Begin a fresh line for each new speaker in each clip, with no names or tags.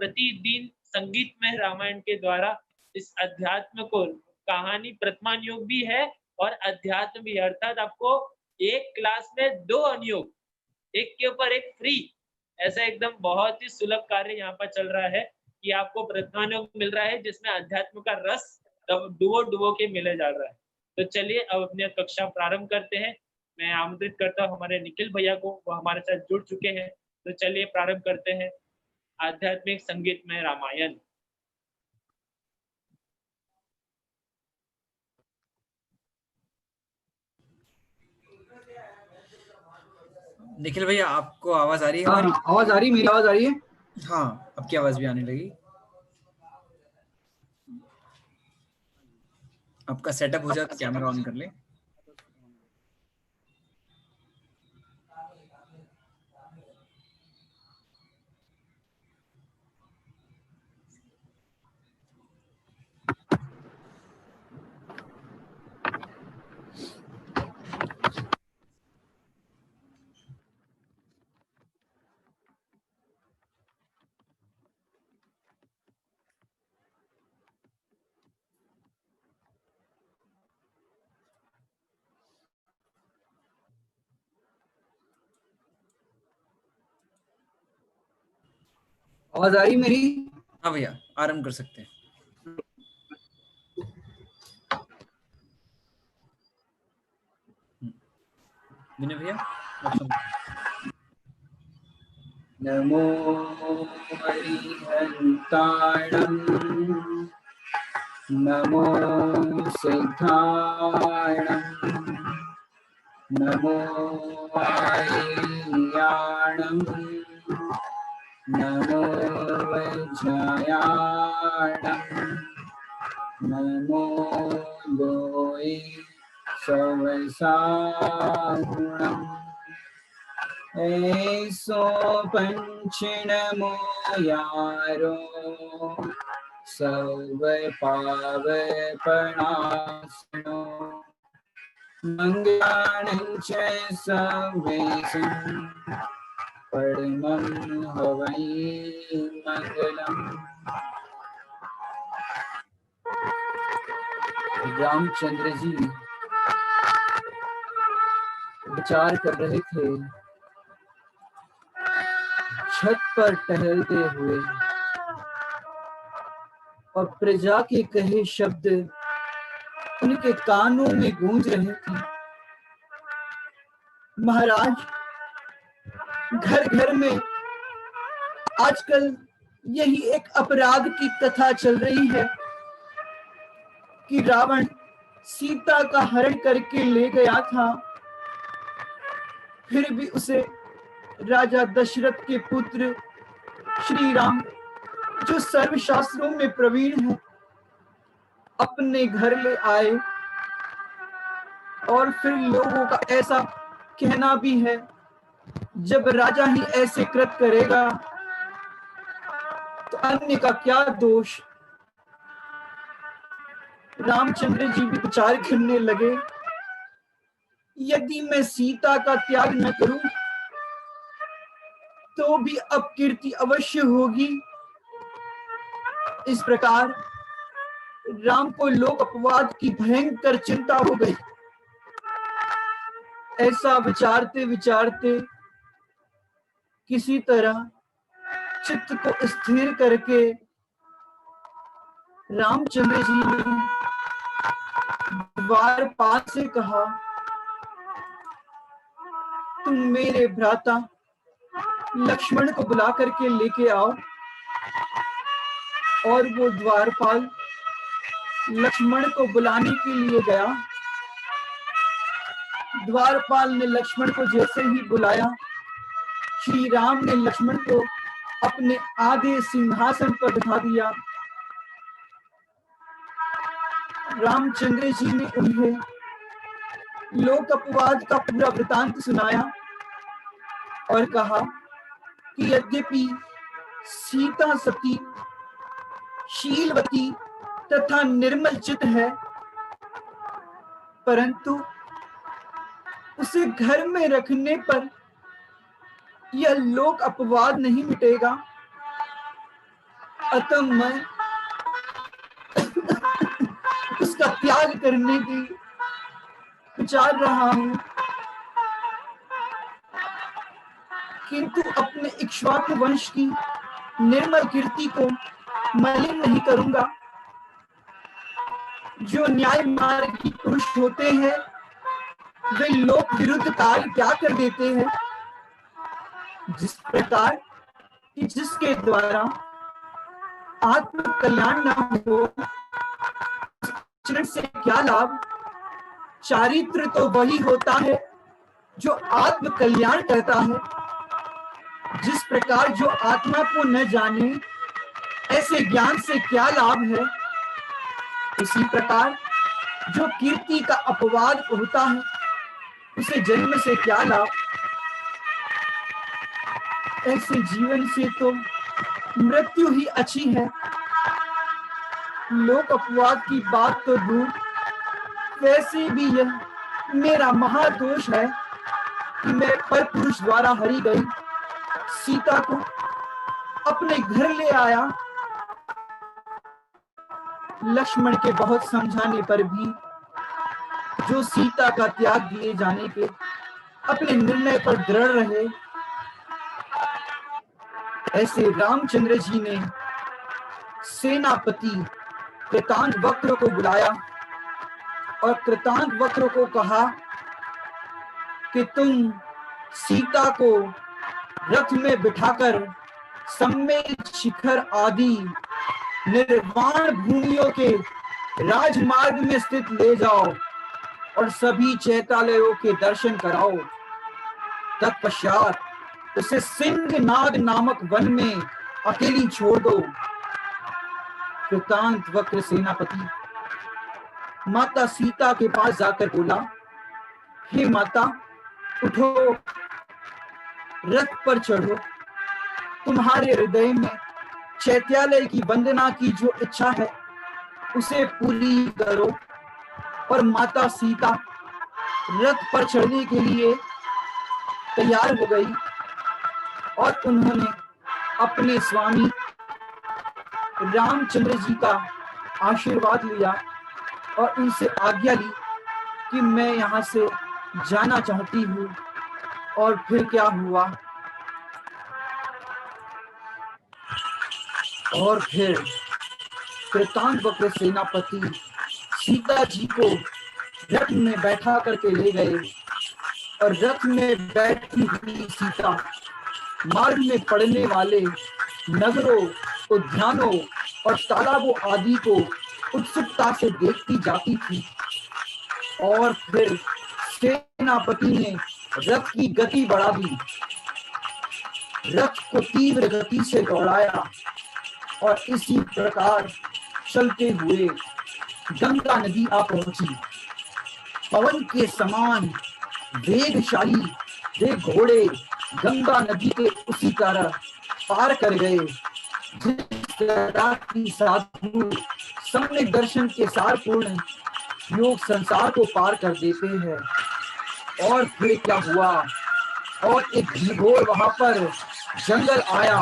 प्रतिदिन संगीतमय रामायण के द्वारा इस अध्यात्म को कहानी प्रतिमान योग भी है और अध्यात्म भी है, अर्थात आपको एक क्लास में 2 अनुयोग, एक के ऊपर एक फ्री, ऐसा एकदम बहुत ही सुलभ कार्य यहाँ पर चल रहा है कि आपको प्रतिमान योग मिल रहा है जिसमें अध्यात्म का रस तब डुबो-डुबो के मिले जा रहा है। तो चलिए अब अपनी कक्षा प्रारंभ करते हैं। मैं आमंत्रित करता हूँ हमारे निखिल भैया को, वो हमारे साथ जुड़ चुके हैं। तो चलिए प्रारंभ करते हैं आध्यात्मिक संगीतमय रामायण।
निखिल भैया आपको आवाज आ रही है?
हाँ, आवाज आ रही है, मेरी आवाज आ रही है?
हाँ, आपकी आवाज भी आने लगी। आपका सेटअप हो जाए तो कैमरा ऑन कर ले।
आवाज आ रही मेरी?
हाँ भैया, आरंभ कर सकते हैं। विनय भैया
नमो हरिहंताणं नमो सिद्धाणं नमो आर्याणं नमो वज्रायाणं नमो लोये सवसागुणम् ऐसो पंचनमो यारो सर्व पावपणासनो मंगलानं च सर्वेषां परमं हवै मंगलम्। रामचंद्र जी विचार कर रहे थे, छत पर टहलते हुए, और प्रजा के कहे शब्द उनके कानों में गूंज रहे थे। महाराज, घर घर में आजकल यही एक अपराध की कथा चल रही है कि रावण सीता का हरण करके ले गया था, फिर भी उसे राजा दशरथ के पुत्र श्री राम, जो सर्वशास्त्रों में प्रवीण है, अपने घर ले आए। और फिर लोगों का ऐसा कहना भी है, जब राजा ही ऐसे कृत करेगा तो अन्य का क्या दोष। रामचंद्र जी भी विचार करने लगे, यदि मैं सीता का त्याग न करूं तो भी अपकीर्ति अवश्य होगी। इस प्रकार राम को लोक अपवाद की भयंकर चिंता हो गई। ऐसा विचारते विचारते किसी तरह चित्त को स्थिर करके रामचंद्र जी ने द्वारपाल से कहा, तुम मेरे भ्राता लक्ष्मण को बुला करके लेके आओ। और वो द्वारपाल लक्ष्मण को बुलाने के लिए गया। द्वारपाल ने लक्ष्मण को जैसे ही बुलाया, श्री राम ने लक्ष्मण को अपने आधे सिंहासन पर बिठा दिया। रामचंद्र जी ने उन्हें लोक अपवाद का पूरा वृतांत सुनाया और कहा कि यद्यपि सीता सती शीलवती तथा निर्मल चित्त है, परंतु उसे घर में रखने पर यह लोक अपवाद नहीं मिटेगा। अतः मैं उसका त्याग करने की विचार रहा हूं, किंतु अपने इक्ष्वाकु वंश की निर्मल कीर्ति को मलिन नहीं करूंगा। जो न्याय मार्ग की पुरुष होते हैं वे लोक विरुद्ध कार्य क्या कर देते हैं। जिस प्रकार कि जिसके द्वारा आत्म कल्याण न हो, चरण से क्या लाभ। चारित्र तो वही होता है जो आत्म कल्याण करता है। जिस प्रकार जो आत्मा को न जाने, ऐसे ज्ञान से क्या लाभ है। उसी प्रकार जो कीर्ति का अपवाद होता है, उसे जन्म से क्या लाभ। ऐसे जीवन से तो मृत्यु ही अच्छी है। लोक अपवाद की बात तो दूर, वैसे भी यह मेरा महादोष है कि मैं पर पुरुष द्वारा हरी गई सीता को अपने घर ले आया। लक्ष्मण के बहुत समझाने पर भी जो सीता का त्याग दिए जाने के अपने निर्णय पर दृढ़ रहे। ऐसे रामचंद्र जी ने सेनापति कृतांतवक्र को बुलाया और कृतांतवक्र को कहा कि तुम सीता को रथ में बिठाकर सम्मेद शिखर आदि निर्वाण भूमियों के राजमार्ग में स्थित ले जाओ और सभी चैतालयों के दर्शन कराओ। तत्पश्चात उसे सिंहनाद नामक वन में अकेली छोड़ दो। कृतांतवक्र सेनापति माता सीता के पास जाकर बोला, हे माता, उठो, रथ पर चढ़ो। तुम्हारे हृदय में चैत्यालय की वंदना की जो इच्छा है उसे पूरी करो। और माता सीता रथ पर चढ़ने के लिए तैयार हो गई और उन्होंने अपने स्वामी रामचंद्र जी का आशीर्वाद लिया और उनसे आज्ञा ली कि मैं यहाँ से जाना चाहती हूँ। और फिर क्या हुआ। और फिर कृतांतवक्र सेनापति सीता जी को रथ में बैठा करके ले गए और रथ में बैठी हुई सीता मार्ग में पड़ने वाले नगरों, उद्यानों और तालाबों आदि को उत्सुकता से देखती जाती थी। और फिर सेनापति ने रथ की गति बढ़ा दी, रथ को तीव्र गति से दौड़ाया और इसी प्रकार चलते हुए गंगा नदी आ पहुंची। पवन के समान वेगशाली वे घोड़े गंगा नदी के उसी तरह पार कर गए जिस तरह की साधु सम्यक दर्शन के सारपूर्ण योग संसार को पार कर देते हैं। और फिर क्या हुआ। और एक घनघोर वहां पर जंगल आया।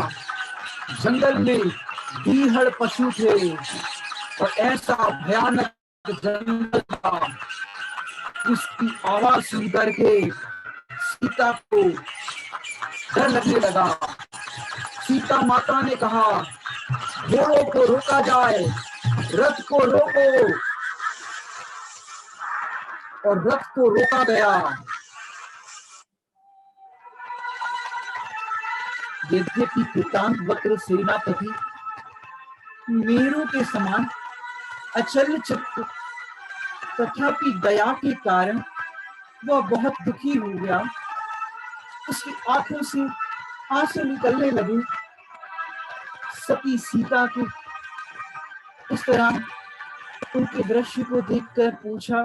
जंगल में बीहड़ पशु थे और ऐसा भयानक जंगल था। उसकी आवाज सुन करके सीता को डर लगने लगा। सीता माता ने कहा, घोड़ों को रोका जाए, रथ को रोको। और रथ को रोका गया। यद्यपि कृतांतवक्र सेनापति मेरू के समान अचल चित्त, तथापि दया के कारण वह बहुत दुखी हो गया। उसकी आंखों से आंसू निकलने लगे। सती सीता के इस तरह उनके दृश्य को देखकर पूछा,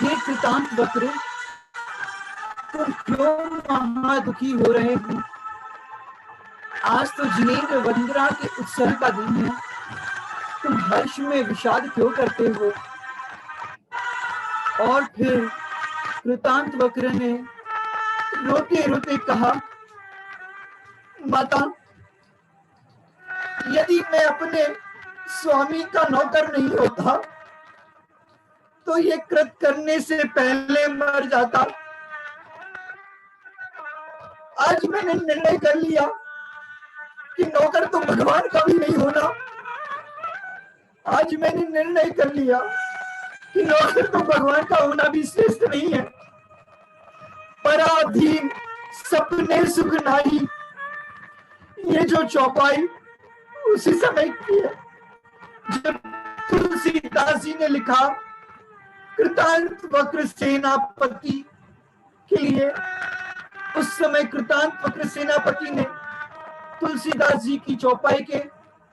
हे कृतांतवक्र, तुम क्यों महादुखी हो रहे हो। आज तो जिनेंद्र वंदना के उत्सव का दिन है, तुम हर्ष में विषाद क्यों करते हो। और फिर कृतांतवक्र ने रोते रोते कहा, माता, यदि मैं अपने स्वामी का नौकर नहीं होता तो ये कृत करने से पहले मर जाता। आज मैंने निर्णय कर लिया कि नौकर तो भगवान का भी नहीं होना। आज मैंने निर्णय कर लिया कि नौकर तो भगवान का होना भी श्रेष्ठ नहीं है। पराधीन सपने सुख नाही, ये जो चौपाई उसी समय की है जब तुलसीदास जी ने लिखा कृतांत वक्र सेनापति के लिए। उस समय कृतांत वक्र सेनापति ने तुलसीदास जी की चौपाई के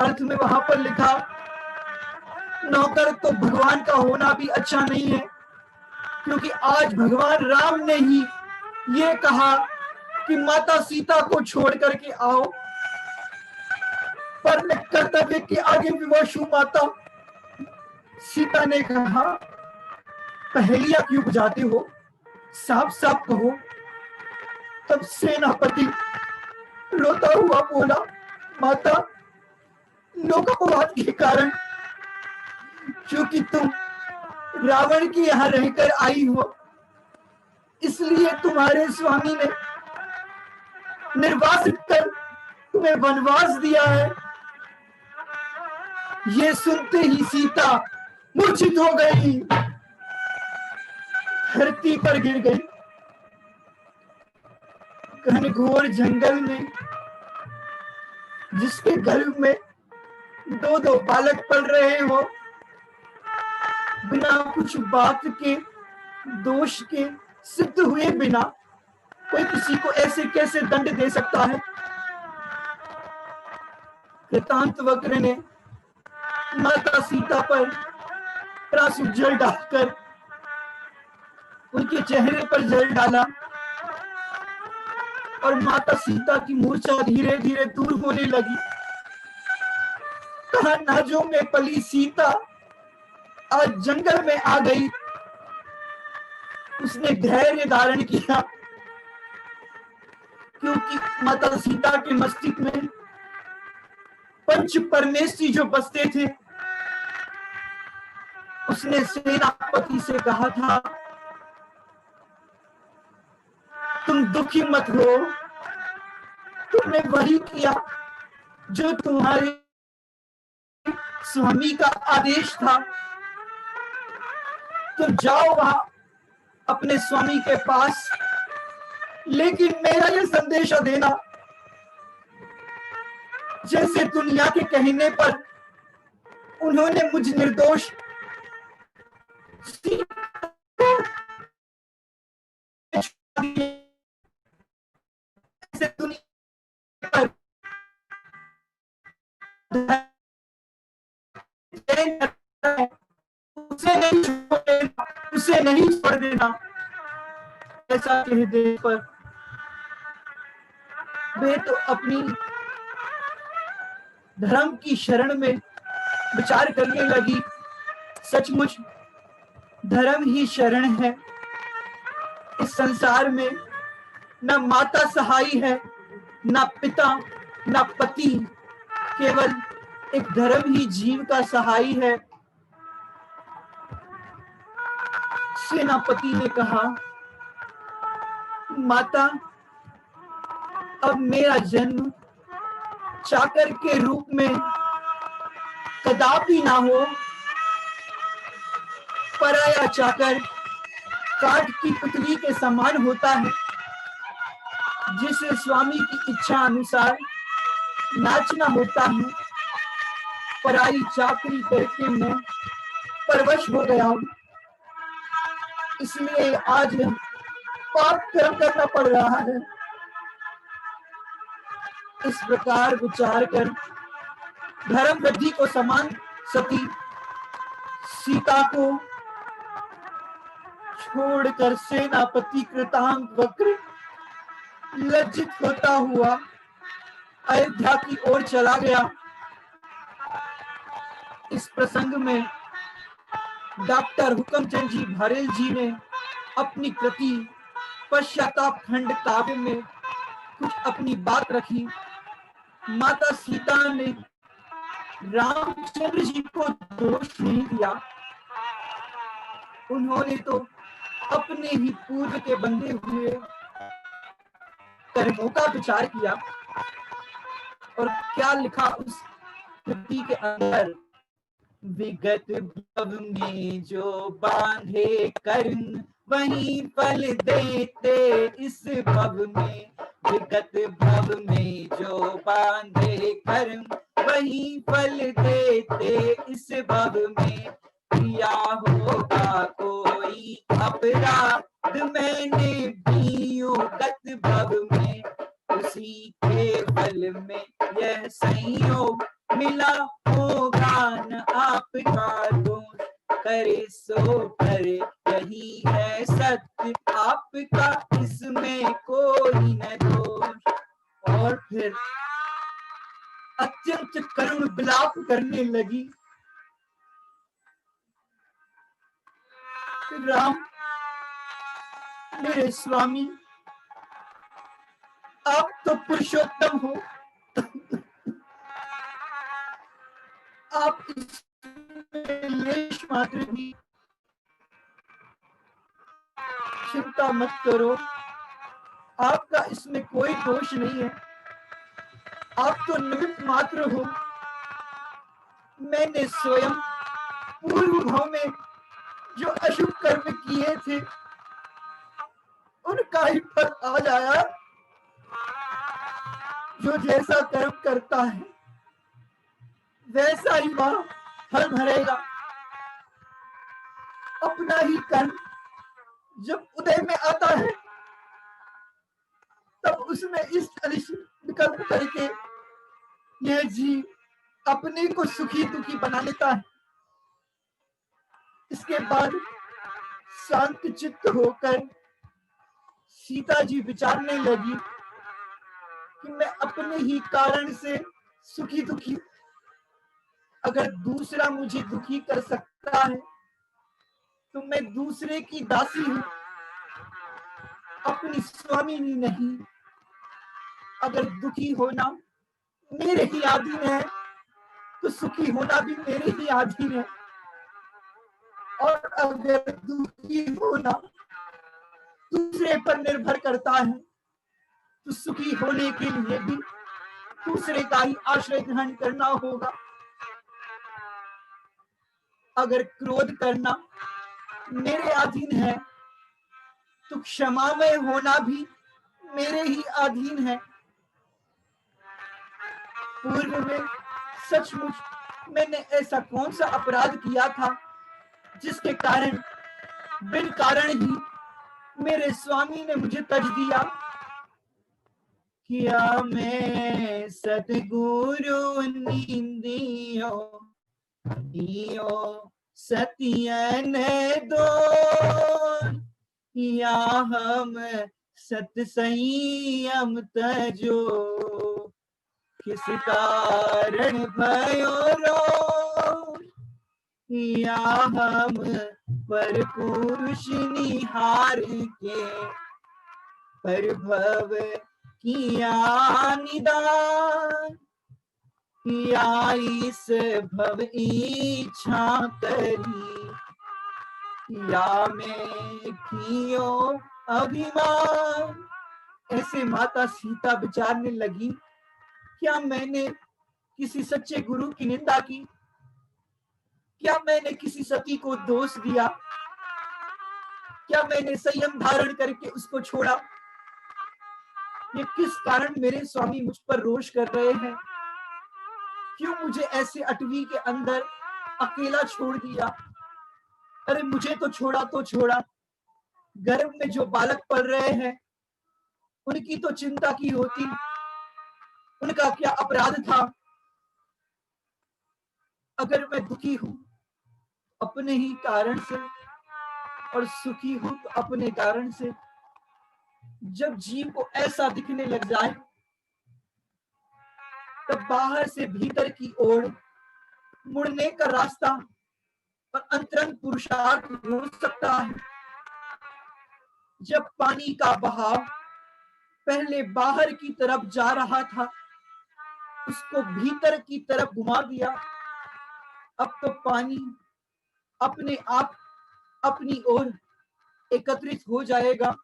अर्थ में वहां पर लिखा नौकर तो भगवान का होना भी अच्छा नहीं है, क्योंकि आज भगवान राम ने ही ये कहा कि माता सीता को छोड़ करके आओ, पर मैं कर्तव्य के आगे विवश हूं। माता सीता ने कहा पहेलियां क्यों बुझाते हो, साफ साफ कहो। तब सेनापति रोता हुआ बोला माता, लोकवाद के कारण, क्योंकि तुम रावण के यहां रहकर आई हो, इसलिए तुम्हारे स्वामी ने निर्वासित कर तुम्हें वनवास दिया है। ये सुनते ही सीता मूर्छित हो गई, धरती पर गिर गई। घनघोर जंगल में जिसके गर्भ में दो दो बालक पल रहे हो, बिना कुछ बात के दोष के सिद्ध हुए बिना कोई किसी को ऐसे कैसे दंड दे सकता है। कृतांत वक्र ने माता सीता पर प्रासुर जल डालकर उनके चेहरे पर जल डाला और माता सीता की मूर्छा धीरे धीरे दूर होने लगी। कहा नाजों में पली सीता आज जंगल में आ गई। उसने धैर्य धारण किया, क्योंकि माता सीता के मस्तिष्क में पंच परमेश्वरी जो बसते थे। उसने सेनापति से कहा था तुम दुखी मत हो, तुमने वही किया जो तुम्हारे स्वामी का आदेश था। तुम जाओ वहां अपने स्वामी के पास, लेकिन मेरा ये संदेशा देना जैसे दुनिया के कहने पर उन्होंने मुझ निर्दोष दुनिया पर उसे नहीं छोड़ देना। ऐसा कह दे पर वे तो अपनी धर्म की शरण में विचार करने लगी। सचमुच धर्म ही शरण है। इस संसार में न माता सहाय है, न पिता, न पति, केवल एक धर्म ही जीव का सहाय है। सेनापति ने कहा माता, अब मेरा जन्म चाकर के रूप में कदापि ना हो। पराया चाकर काठ की पुतली के समान होता है, जिसे स्वामी की इच्छा अनुसार नाचना होता है। पराई चाकरी करके मैं परवश हो गया हूं, इसलिए आज पाप कर्म करना पड़ रहा है। इस प्रकार विचार कर धर्म वृद्धि को समान सती सीता को छोड़कर सेनापति कृतांत वक्र लज्जित होता हुआ अयोध्या की ओर चला गया। इस प्रसंग में डॉक्टर हुकमचंद जी भरेल जी ने अपनी कृति पश्चाताप खंड काव्य में कुछ अपनी बात रखी। माता सीता ने रामचंद्र जी को दोष नहीं दिया, उन्होंने तो अपने ही पूर्व के बंधे हुए कर्मों का विचार किया। और क्या लिखा उस कृति के अंदर, विगत भव में जो बांधे कर्म वही फल देते इस भव में, विगत भव में जो बांधे कर्म वही फल देते इस भव में। किया होगा कोई अपराध मैंने भी गत भव में, उसी के फल में यह संयोग मिला होगा न आपका दोष, करे सो करे यही है सत्य आपका इसमें कोई न दोष। और फिर अत्यंत करुण विलाप करने लगी। राम, मेरे स्वामी, आप तो पुरुषोत्तम हो, आप लेश मात्र भी चिंता मत करो, आपका इसमें कोई दोष नहीं है, आप तो निमित्त मात्र हो। मैंने स्वयं पूर्व भाव में जो अशुभ कर्म किए थे उनका ही फल आज आया। जो जैसा कर्म करता है वैसा ही वह फल भरेगा। अपना ही कर्म जब उदय में आता है तब उसमें इस विकल्प करके यह जीव अपने को सुखी दुखी बना लेता है। इसके बाद शांत चित्त होकर सीता जी विचारने लगी कि मैं अपने ही कारण से सुखी दुखी, अगर दूसरा मुझे दुखी कर सकता है तो मैं दूसरे की दासी हूं, अपनी स्वामिनी नहीं। अगर दुखी होना मेरे ही अधीन है तो सुखी होना भी मेरे ही अधीन है, और अगर दुखी होना दूसरे पर निर्भर करता है तो सुखी होने के लिए भी दूसरे का ही आश्रय ग्रहण करना होगा। अगर क्रोध करना मेरे अधीन है तो क्षमामय होना भी मेरे ही अधीन है। पूर्व में सचमुच मैंने ऐसा कौन सा अपराध किया था जिसके कारण बिन कारण ही मेरे स्वामी ने मुझे तज दिया। किया मैं सतगुरु निंदियो दियो सतियन दो, या हम सत संयम तजो किस कारण भयो रो, या हम पर पुरुष निहार के परिभव किया निदान, या इस भव इच्छा करी, या मैं कियो अभिमान। ऐसे माता सीता विचारने लगी, क्या मैंने किसी सच्चे गुरु की निंदा की? क्या मैंने किसी सती को दोष दिया? क्या मैंने संयम धारण करके उसको छोड़ा? ये किस कारण मेरे स्वामी मुझ पर रोष कर रहे हैं? क्यों मुझे ऐसे अटवी के अंदर अकेला छोड़ दिया? अरे मुझे तो छोड़ा, गर्भ में जो बालक पल रहे हैं उनकी तो चिंता की होती, उनका क्या अपराध था? अगर मैं दुखी हूं अपने ही कारण से और सुखी हूं तो अपने कारण से, जब जीव को ऐसा दिखने लग जाए तब बाहर से भीतर की ओर मुड़ने का रास्ता और अंतरंग पुरुषार्थ हो सकता है। जब पानी का बहाव पहले बाहर की तरफ जा रहा था उसको भीतर की तरफ घुमा दिया। अब तो पानी अपने आप अपनी ओर एकत्रित हो जाएगा।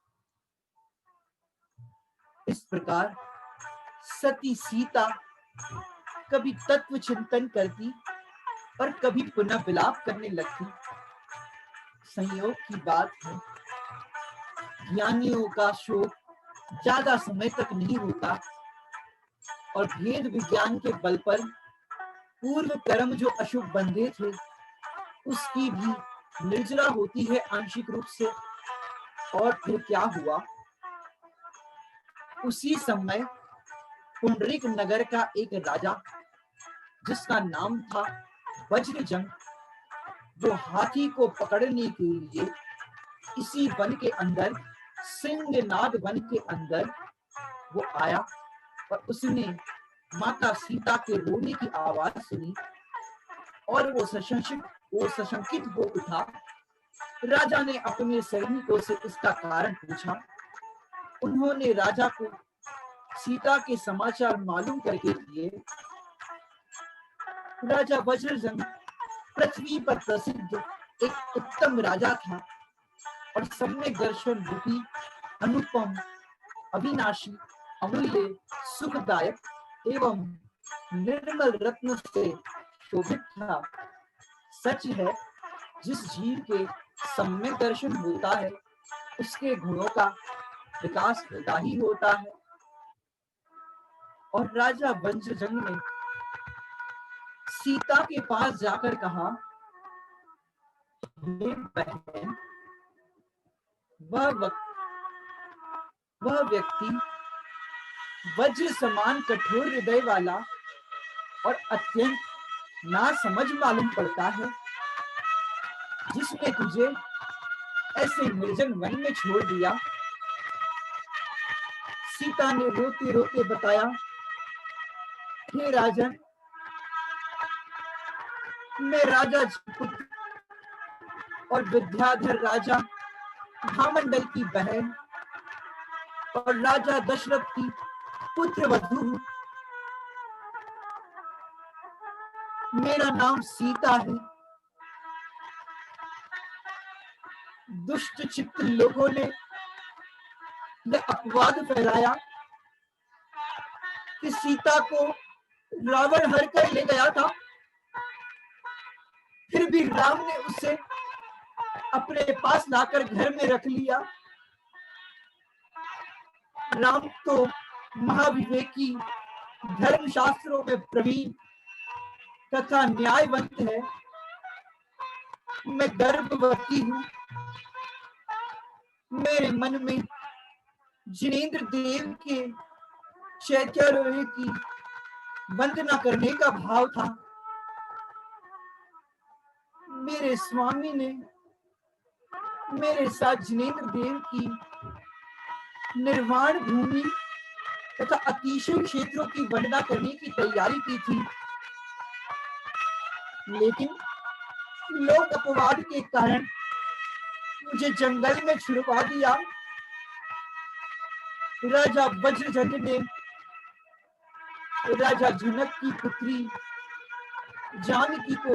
इस प्रकार सती सीता कभी तत्व चिंतन करती और कभी पुनः विलाप करने लगती। संयोग की बात है, ज्ञानियों का शोक ज्यादा समय तक नहीं होता और भेद विज्ञान के बल पर पूर्व कर्म जो अशुभ बंधे थे उसकी भी निर्जरा होती है आंशिक रूप से। और फिर क्या हुआ, उसी समय पुंडरीक नगर का एक राजा जिसका नाम था वज्रजंग, जो हाथी को पकड़ने के लिए इसी वन के अंदर, सिंहनाद वन के अंदर वो आया और उसने माता सीता के रोने की आवाज सुनी और वो सशंकित हो उठा। राजा ने अपने सैनिकों से इसका कारण पूछा। उन्होंने राजा को सीता के समाचार मालूम करके दिए। राजा वज्रजंग पृथ्वी पर प्रसिद्ध एक उत्तम राजा था और सम्यक दर्शन रूपी अनुपम, अविनाशी, अमूल्य, सुखदायक एवं निर्मल रत्न से शोभित था। सच है, जिस जीव के सम्यक दर्शन होता है उसके गुणों का विकास होता ही होता है। और राजा वज्रजंग ने सीता के पास जाकर कहा, बहन, वह व्यक्ति वज्र समान कठोर हृदय वाला और अत्यंत नासमझ मालूम पड़ता है, जिसने तुझे ऐसे निर्जन वन में छोड़ दिया। सीता ने रोते रोते बताया, हे राजन, मैं राजा पुत्र और विद्याधर राजा महामंडल की बहन और राजा दशरथ की पुत्र वधू हूं। मेरा नाम सीता है। दुष्ट चित्त लोगों ने यह अपवाद फैलाया कि सीता को रावण हर कर ले गया था, फिर भी राम ने उसे अपने पास लाकर घर में रख लिया। राम तो महाविवेकी, धर्मशास्त्रों में प्रवीण तथा न्यायवंत है। मैं गर्भवती हूं। मेरे मन में जिनेंद्र देव के चैत्यारोह की वंदना करने का भाव था। मेरे स्वामी ने मेरे साथ जिनेंद्र देव की निर्वाण भूमि तथा अतिशय क्षेत्रों की वंदना करने की तैयारी की थी, लेकिन लोक अपवाद के कारण मुझे जंगल में छुड़वा दिया। राजा वज्रजंग ने राजा जनक की पुत्री जानकी को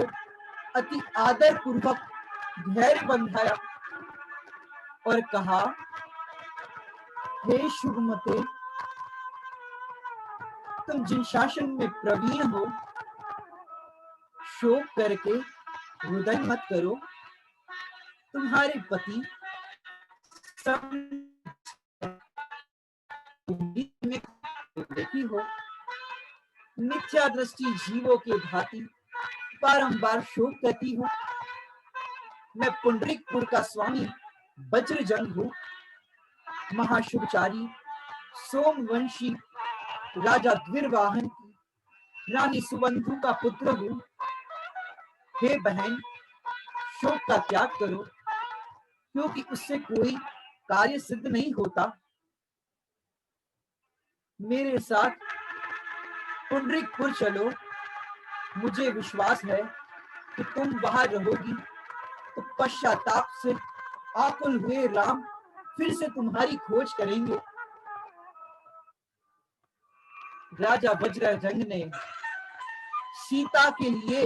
अति आदर पूर्वक धैर्य बंधाया और कहा, हे शुभमते, तुम जिन शासन में प्रवीण हो, शोक करके रुदन मत करो। तुम्हारे पति में देखी हो, मिथ्या दृष्टि जीवों के भांति बारंबार शोक करती हूँ। मैं पुंडरीकपुर का स्वामी वज्रजंग हूँ, महाशुभचारी सोमवंशी राजा द्विरवाहन की रानी सुबंधु का पुत्र हूँ। हे बहन, शोक का त्याग करो, क्योंकि उससे कोई कार्य सिद्ध नहीं होता। मेरे साथ पुंडरीकपुर चलो। मुझे विश्वास है कि तुम वहां रहोगी तो पश्चाताप से आकुल हुए राम फिर से तुम्हारी खोज करेंगे। राजा वज्रजंग ने सीता के लिए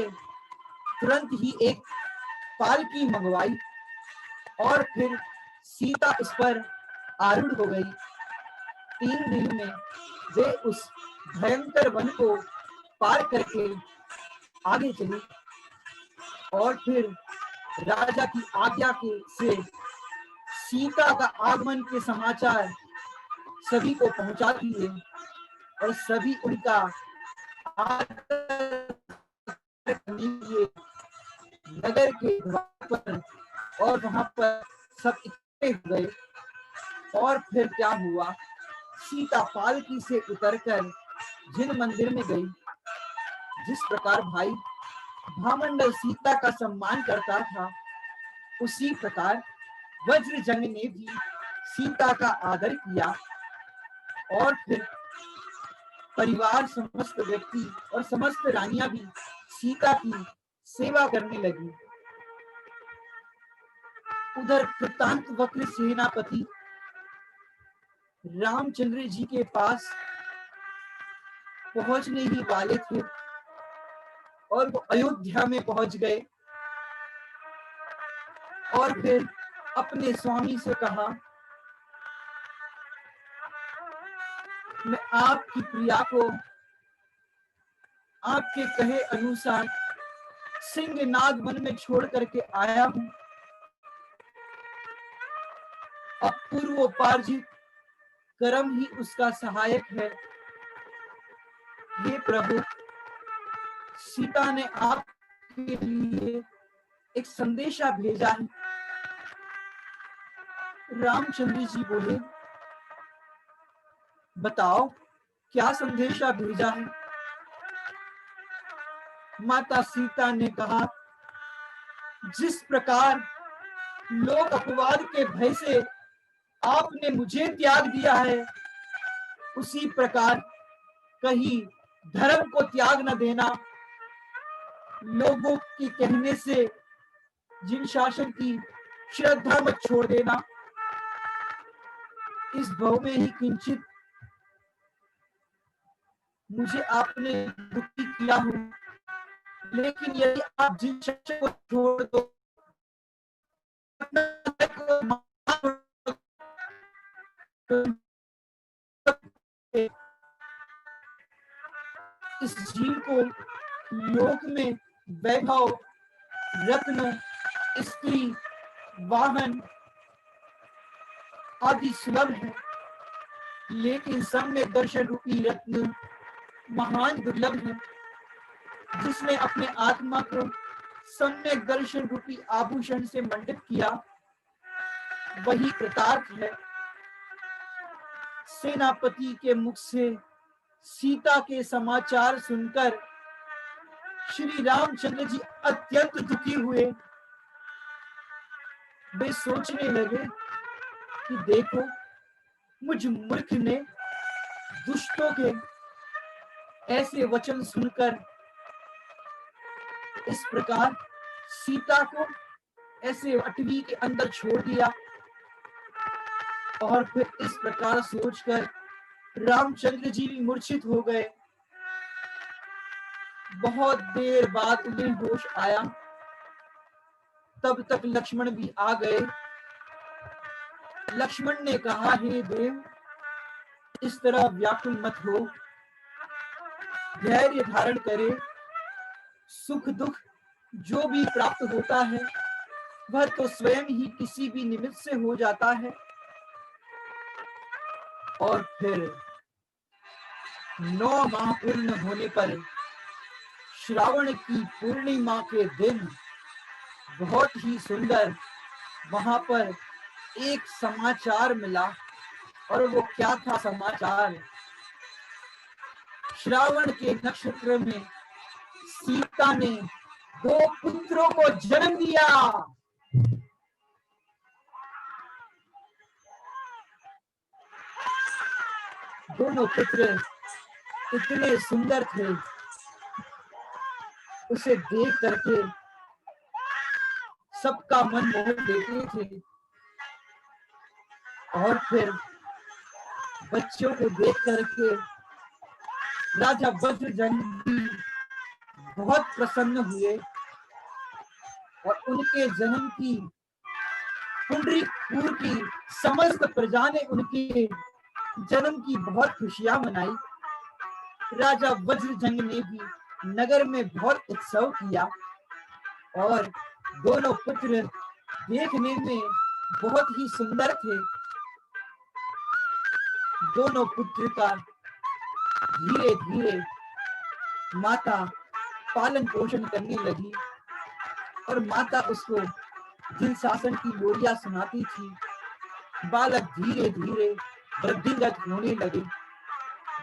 तुरंत ही एक पालकी मंगवाई और फिर सीता उस पर आरूढ़ हो गई। 3 दिन में वे उस भयंकर वन को पार करके आगे चली और फिर राजा की आज्ञा के से सीता का आगमन के समाचार सभी को पहुंचा दिए और सभी उनका आदर करने के लिए नगर के द्वार पर और वहां पर सब इकट्ठे हो गए। और फिर क्या हुआ, सीता पालकी से उतरकर जिन मंदिर में गई, जिस प्रकार भाई भामंडल सीता का सम्मान करता था, उसी प्रकार वज्रजंग ने भी सीता का आदर किया। और फिर परिवार, समस्त व्यक्ति और समस्त रानियां भी सीता की सेवा करने लगी। उधर कृतांत वक्र सेनापति रामचंद्र जी के पास पहुंचने ही वाले थे और वो अयोध्या में पहुंच गए और फिर अपने स्वामी से कहा, मैं आपकी प्रिया को आपके कहे अनुसार सिंहनाद वन में छोड़ करके आया हूं। अपूर्वोपार्जित कर्म ही उसका सहायक है। ये प्रभु, सीता ने आपके लिए एक संदेशा भेजा है। रामचंद्र जी बोले, बताओ क्या संदेशा भेजा है। माता सीता ने कहा, जिस प्रकार लोक अपवाद के भय से आपने मुझे त्याग दिया है, उसी प्रकार कहीं धर्म को त्याग न देना। लोगों के कहने से जिन शासन की श्रद्धा मत छोड़ देना। इस भव में ही किंचित मुझे आपने दुखी किया हो, लेकिन यदि आप जिन शासन को छोड़ दो, इस जीव को लोक में वैभव, रत्न, स्त्री, वाहन आदि सुलभ है, लेकिन सम्यक दर्शन रूपी रत्न महान दुर्लभ है। जिसने अपने आत्मा को सम्यक दर्शन रूपी आभूषण से मंडित किया, वही कृतार्थ है। सेनापति के मुख से सीता के समाचार सुनकर श्री रामचंद्र जी अत्यंत दुखी हुए। वे सोचने लगे कि देखो, मुझ मूर्ख ने दुष्टों के ऐसे वचन सुनकर इस प्रकार सीता को ऐसे अटवी के अंदर छोड़ दिया। और फिर इस प्रकार सोचकर रामचंद्र जी भी मूर्छित हो गए। बहुत देर बाद उन्हें होश आया, तब तक लक्ष्मण भी आ गए। लक्ष्मण ने कहा, हे देव, इस तरह व्याकुल मत हो, धैर्य धारण करे। सुख दुख जो भी प्राप्त होता है, वह तो स्वयं ही किसी भी निमित्त से हो जाता है। और फिर 9 माह पूर्ण होने पर श्रावण की पूर्णिमा के दिन बहुत ही सुंदर वहां पर एक समाचार मिला। और वो क्या था समाचार? श्रावण के नक्षत्र में सीता ने 2 पुत्रों को जन्म दिया। दोनों पुत्र इतने सुंदर थे, उसे देख करके सबका मन मोह लेते थे। और फिर बच्चों को देख करके राजा वज्रजंग बहुत प्रसन्न हुए और उनके जन्म की पुंडरीकपुर की समस्त प्रजा ने उनके जन्म की बहुत खुशियां मनाई। राजा वज्रजंग ने भी नगर में बहुत उत्सव किया और दोनों पुत्र देखने में बहुत ही सुंदर थे। दोनों पुत्र का धीरे धीरे माता पालन पोषण करने लगी और माता उसको दिल शासन की लोरियां सुनाती थी। बालक धीरे धीरे वृद्धिंगत होने लगे।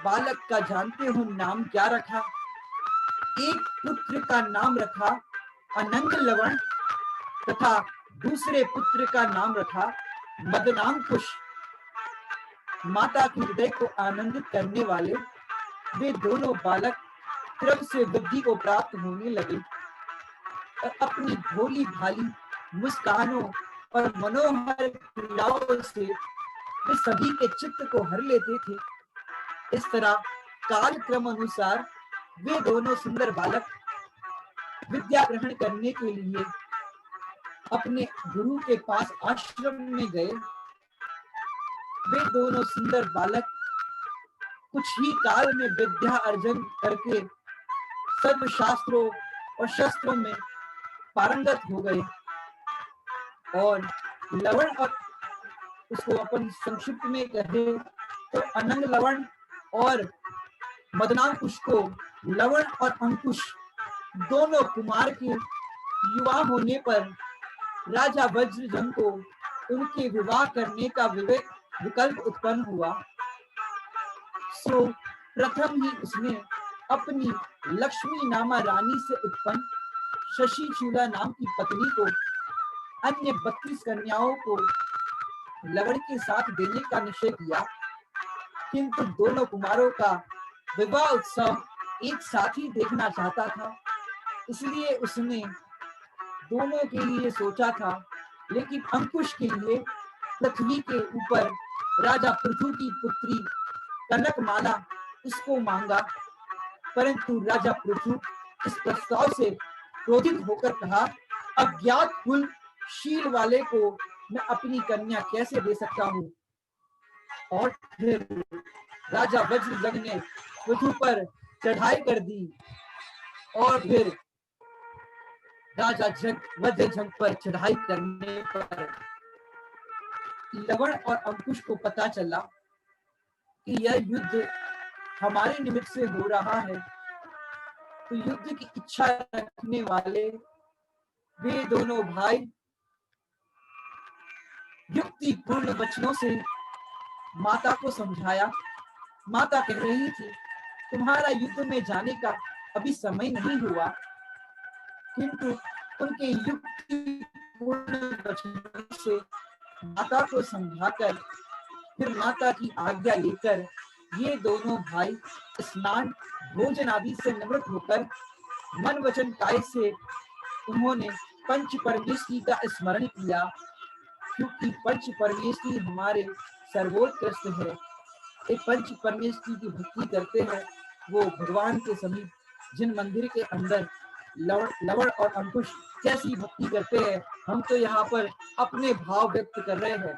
बालक का जानते हो नाम क्या रखा? एक पुत्र का नाम रखा अनंग लवण तथा दूसरे पुत्र का नाम रखा मदनांकुश। माता के हृदय को आनंदित करने वाले वे दोनों बालक क्रम से वृद्धि को प्राप्त होने लगे और अपनी भोली भाली मुस्कानों और मनोहर क्रियाओं से वे सभी के चित्त को हर लेते थे। इस तरह कालक्रम अनुसार वे दोनों सुंदर बालक विद्या ग्रहण करने के लिए अपने गुरु के पास आश्रम में गए। वे दोनों सुंदर बालक कुछ ही काल में विद्या अर्जन करके सर्व शास्त्रों और शस्त्रों में पारंगत हो गए और लवण और उसको अपन संक्षिप्त में कहे तो अनंग लवण और मदनांकुश को लवण और अंकुश दोनों कुमार के युवा होने पर राजा वज्रजंग को उनके विवाह करने का विकल्प उत्पन्न हुआ। सो प्रथम ही उसने अपनी लक्ष्मी नामा रानी से उत्पन्न शशि चूला नाम की पत्नी को अन्य 32 कन्याओं को लवण के साथ देने का निश्चय किया, किंतु दोनों कुमारों का विवाह उत्सव एक साथ ही देखना चाहता था, इसलिए उसने दोनों के लिए सोचा था। लेकिन अंकुश के लिए पृथ्वी के ऊपर राजा पृथु की पुत्री कनकमाला उसको मांगा, परंतु राजा पृथु इस प्रस्ताव से क्रोधित होकर कहा, अज्ञात कुल शील वाले को मैं अपनी कन्या कैसे दे सकता हूँ। और फिर राजा वज्रजंग ने पृथु पर चढ़ाई कर दी और फिर राजा वज्रजंग पर चढ़ाई करने पर लवण और अंकुश को पता चला कि यह युद्ध हमारे निमित्त से हो रहा है, तो युद्ध की इच्छा रखने वाले वे दोनों भाई युक्तिपूर्ण वचनों से माता को समझाया। माता कह रही थी, तुम्हारा युद्ध में जाने का अभी समय नहीं हुआ, किंतु उनके युक्तिपूर्ण वचनों से माता को समझाकर फिर माता की आज्ञा लेकर ये दोनों भाई स्नान भोजन आदि से निवृत्त होकर मन वचन काय से उन्होंने पंच परमेष्टि का स्मरण किया, क्योंकि पंच परमेष्टि हमारे सर्वोत्कृष्ट है। एक पंच परमेष्टि की भक्ति करते हैं वो भगवान के समीप जिन मंदिर के अंदर लवण और अंकुश कैसी भक्ति करते हैं, हम तो यहाँ पर अपने भाव व्यक्त कर रहे हैं।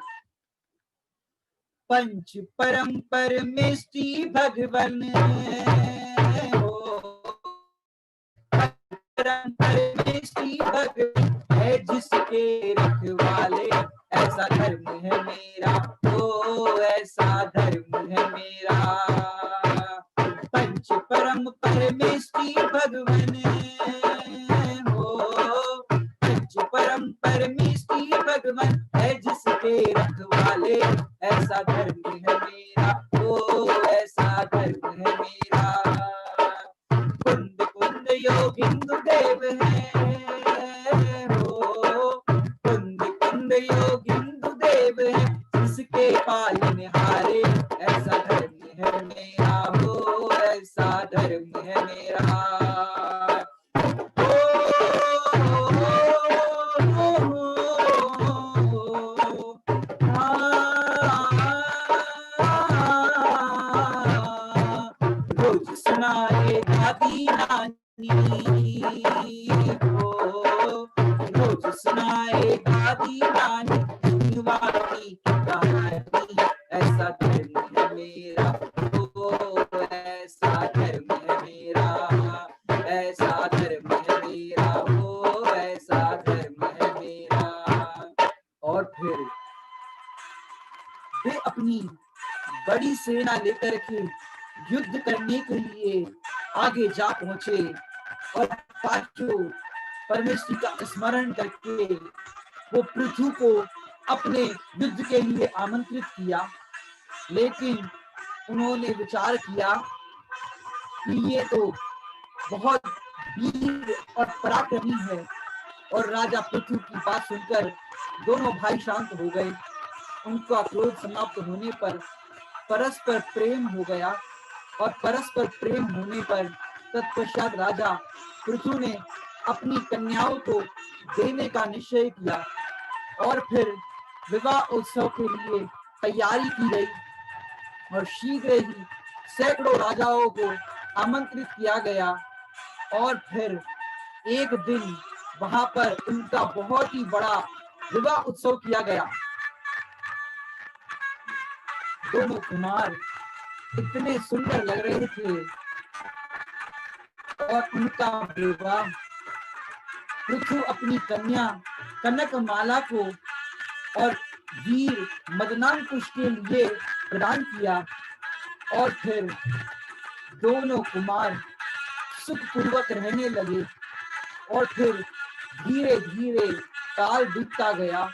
पंच परम परमेष्टि भगवन हो, परम परमेष्टि भगवन है जिसके रखवाले, ऐसा धर्म है मेरा, ओ ऐसा धर्म है मेरा। पंच परम परमेष्टि भगवन हो, पंच परम परमेष्टि भगवन है जिसके रखवाले, ऐसा धर्म है मेरा, ओ ऐसा धर्म है मेरा। कुंद कुंद योगिंदु देव है हो, कुंद कुंद योगिंदु देव है जिसके पालनहारे, ऐसा धर्म है मेरा, हो ऐसा धर्म है मेरा। रोज सुना हो, रोज सुनाए दादी नानी वाली कहानी, ऐसा धर्म है मेरा, ओ ऐसा धर्म है मेरा, ऐसा धर्म है मेरा, ओ ऐसा धर्म है मेरा। और फिर वे अपनी बड़ी सेना लेकर के युद्ध करने के लिए आगे जा पहुंचे और पांचों परमेश्वर का स्मरण करके वो पृथु को अपने युद्ध के लिए आमंत्रित किया। लेकिन उन्होंने विचार किया कि ये तो बहुत वीर और पराक्रमी है, और राजा पृथु की बात सुनकर दोनों भाई शांत हो गए। उनका क्रोध समाप्त होने पर परस्पर प्रेम हो गया, और परस्पर प्रेम होने पर तत्पश्चात राजा पृथु ने अपनी कन्याओं को देने का निश्चय किया, और फिर विवाह उत्सव के लिए तैयारी की गई, और शीघ्र ही सैकड़ों राजाओं को आमंत्रित किया गया। और फिर एक दिन वहां पर उनका बहुत ही बड़ा विवाह उत्सव किया गया। दोनों कुमार इतने सुंदर लग रहे थे, और उनका विवाह पृथु अपनी कन्या कनकमाला को और वीर मदनांकुश के लिए प्रदान किया। और फिर दोनों कुमार सुखपूर्वक रहने लगे, और फिर धीरे धीरे काल बीतता गया।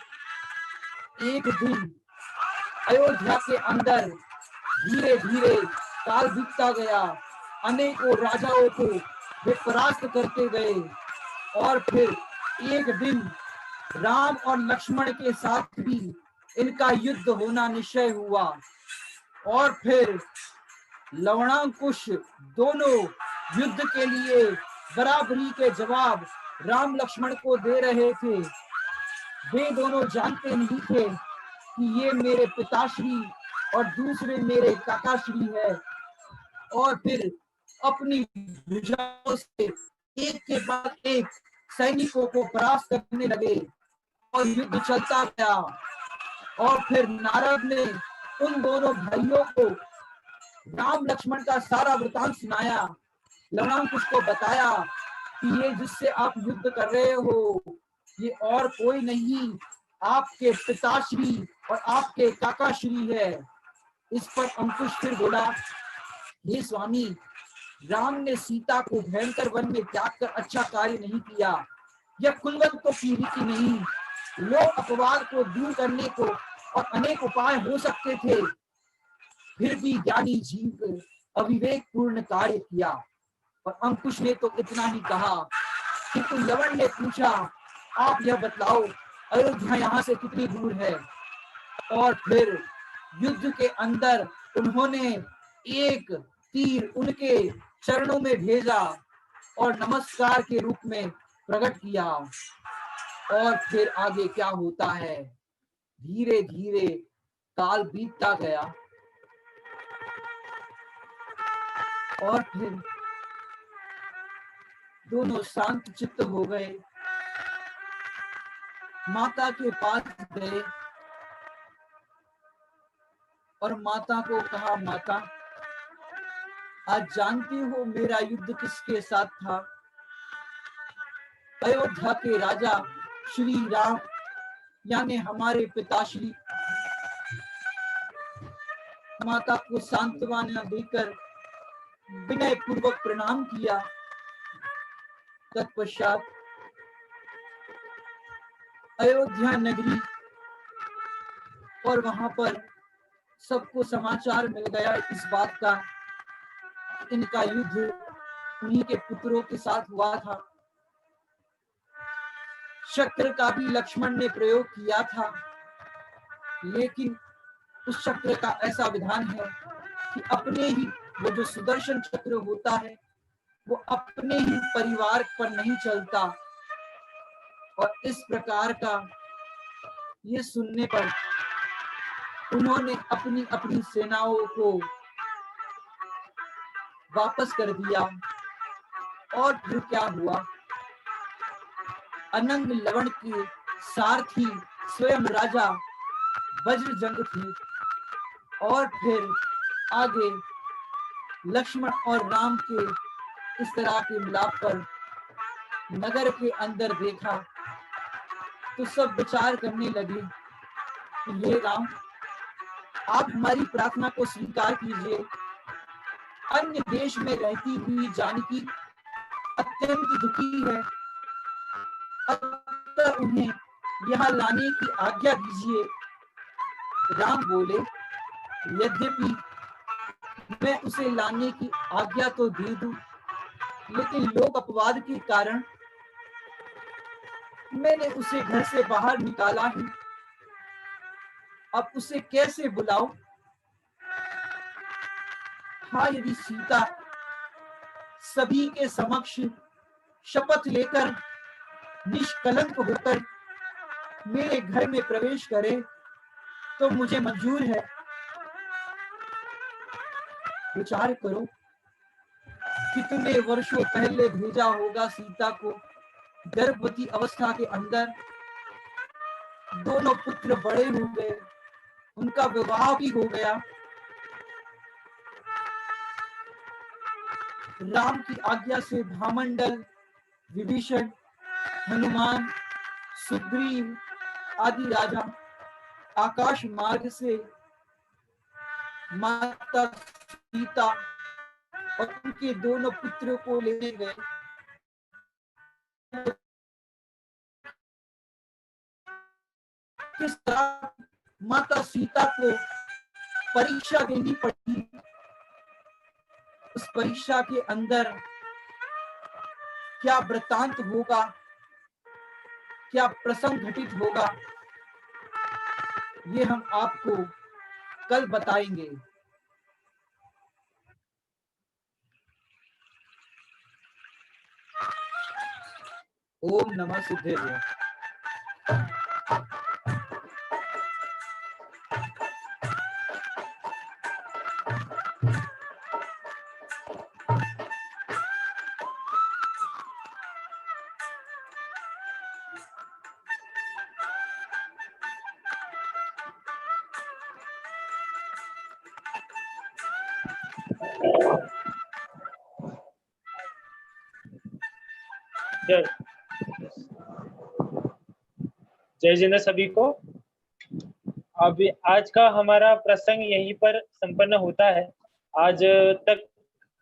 एक दिन अयोध्या के अंदर धीरे धीरे काल बीतता गया, अनेकों राजाओं को वे परास्त करते गए, और फिर एक दिन राम और लक्ष्मण के साथ भी इनका युद्ध होना निश्चय हुआ। और फिर लवणांकुश दोनों युद्ध के लिए बराबरी के जवाब राम लक्ष्मण को दे रहे थे। वे दोनों जानते नहीं थे कि ये मेरे पिताश्री और दूसरे मेरे काकाश्री है। और फिर अपनी भुजाओं से एक के बाद एक सैनिकों को परास्त करने लगे, और युद्ध चलता गया। और फिर नारद ने उन दोनों भाइयों को राम लक्ष्मण का सारा वृतांत सुनाया। लवणांकुश को बताया कि ये जिससे आप युद्ध कर रहे हो, ये और कोई नहीं, आपके पिताश्री और आपके काकाश्री है। इस पर अंकुश फिर बोला, हे स्वामी, राम ने सीता को भयंकर वन में त्याग कर अच्छा कार्य नहीं किया। यह कुलवंतों की रीति नहीं। लोग अपवाद को दूर करने को और अनेक उपाय हो सकते थे, फिर भी ज्ञानी जीव अविवेक पूर्ण कार्य किया। और अंकुश ने तो इतना ही कहा। किंतु लवण ने पूछा, आप यह बतलाओ, अयोध्या यहाँ से कितनी दूर है? और फिर युद्ध के अंदर उन्होंने एक तीर उनके चरणों में भेजा और नमस्कार के रूप में प्रकट किया। और फिर आगे क्या होता है? धीरे धीरे काल बीतता गया, और फिर दोनों शांत चित्त हो गए। माता के पास गए और माता को कहा, माता, आज जानती हो मेरा युद्ध किसके साथ था? अयोध्या के राजा श्री राम यानी हमारे पिताश्री। माता को सांत्वना देकर विनय पूर्वक प्रणाम किया। तत्पश्चात अयोध्या नगरी और वहां पर सबको समाचार मिल गया इस बात का, इनका युद्ध उन्हीं के पुत्रों के साथ हुआ था। शक्र का भी लक्ष्मण ने प्रयोग किया था, लेकिन उस चक्र का ऐसा विधान है कि अपने ही वो जो सुदर्शन चक्र होता है वो अपने ही परिवार पर नहीं चलता। और इस प्रकार का ये सुनने पर उन्होंने अपनी अपनी सेनाओं को वापस कर दिया और फिर क्या हुआ? अनंग लवण के सारथी स्वयं राजा वज्रजंग थे। और फिर आगे लक्ष्मण और राम के इस तरह के मिलाप पर नगर के अंदर देखा तो सब विचार करने लगे कि हे राम, आप हमारी प्रार्थना को स्वीकार कीजिए। अन्य देश में रहती हुई जानकी अत्यंत दुखी है, अतः उन्हें यहाँ लाने की आज्ञा दीजिए। राम बोले, यद्यपि मैं उसे लाने की आज्ञा तो दे दूं, लेकिन लोक अपवाद के कारण मैंने उसे घर से बाहर निकाला ही। अब उसे कैसे बुलाऊं? हाँ, यदि सीता सभी के समक्ष शपथ लेकर निष्कलंक होकर मेरे घर में प्रवेश करे तो मुझे मंजूर है। विचार करो, कितने वर्षों पहले भेजा होगा सीता को गर्भवती अवस्था के अंदर। दोनों पुत्र बड़े हो गए, उनका विवाह भी हो गया। राम की आज्ञा से भामंडल, विभीषण, हनुमान, सुग्रीव आदि राजा आकाश मार्ग से माता सीता और उनके दोनों पुत्रों को लेने गए। किस तरह माता सीता को परीक्षा देनी पड़ी, उस परीक्षा के अंदर क्या वृत्तांत होगा, क्या प्रसंग घटित होगा, ये हम आपको कल बताएंगे। ओम नमः सिद्धेश्वर।
जय जिंदा सभी को। अब आज का हमारा प्रसंग यहीं पर संपन्न होता है। आज तक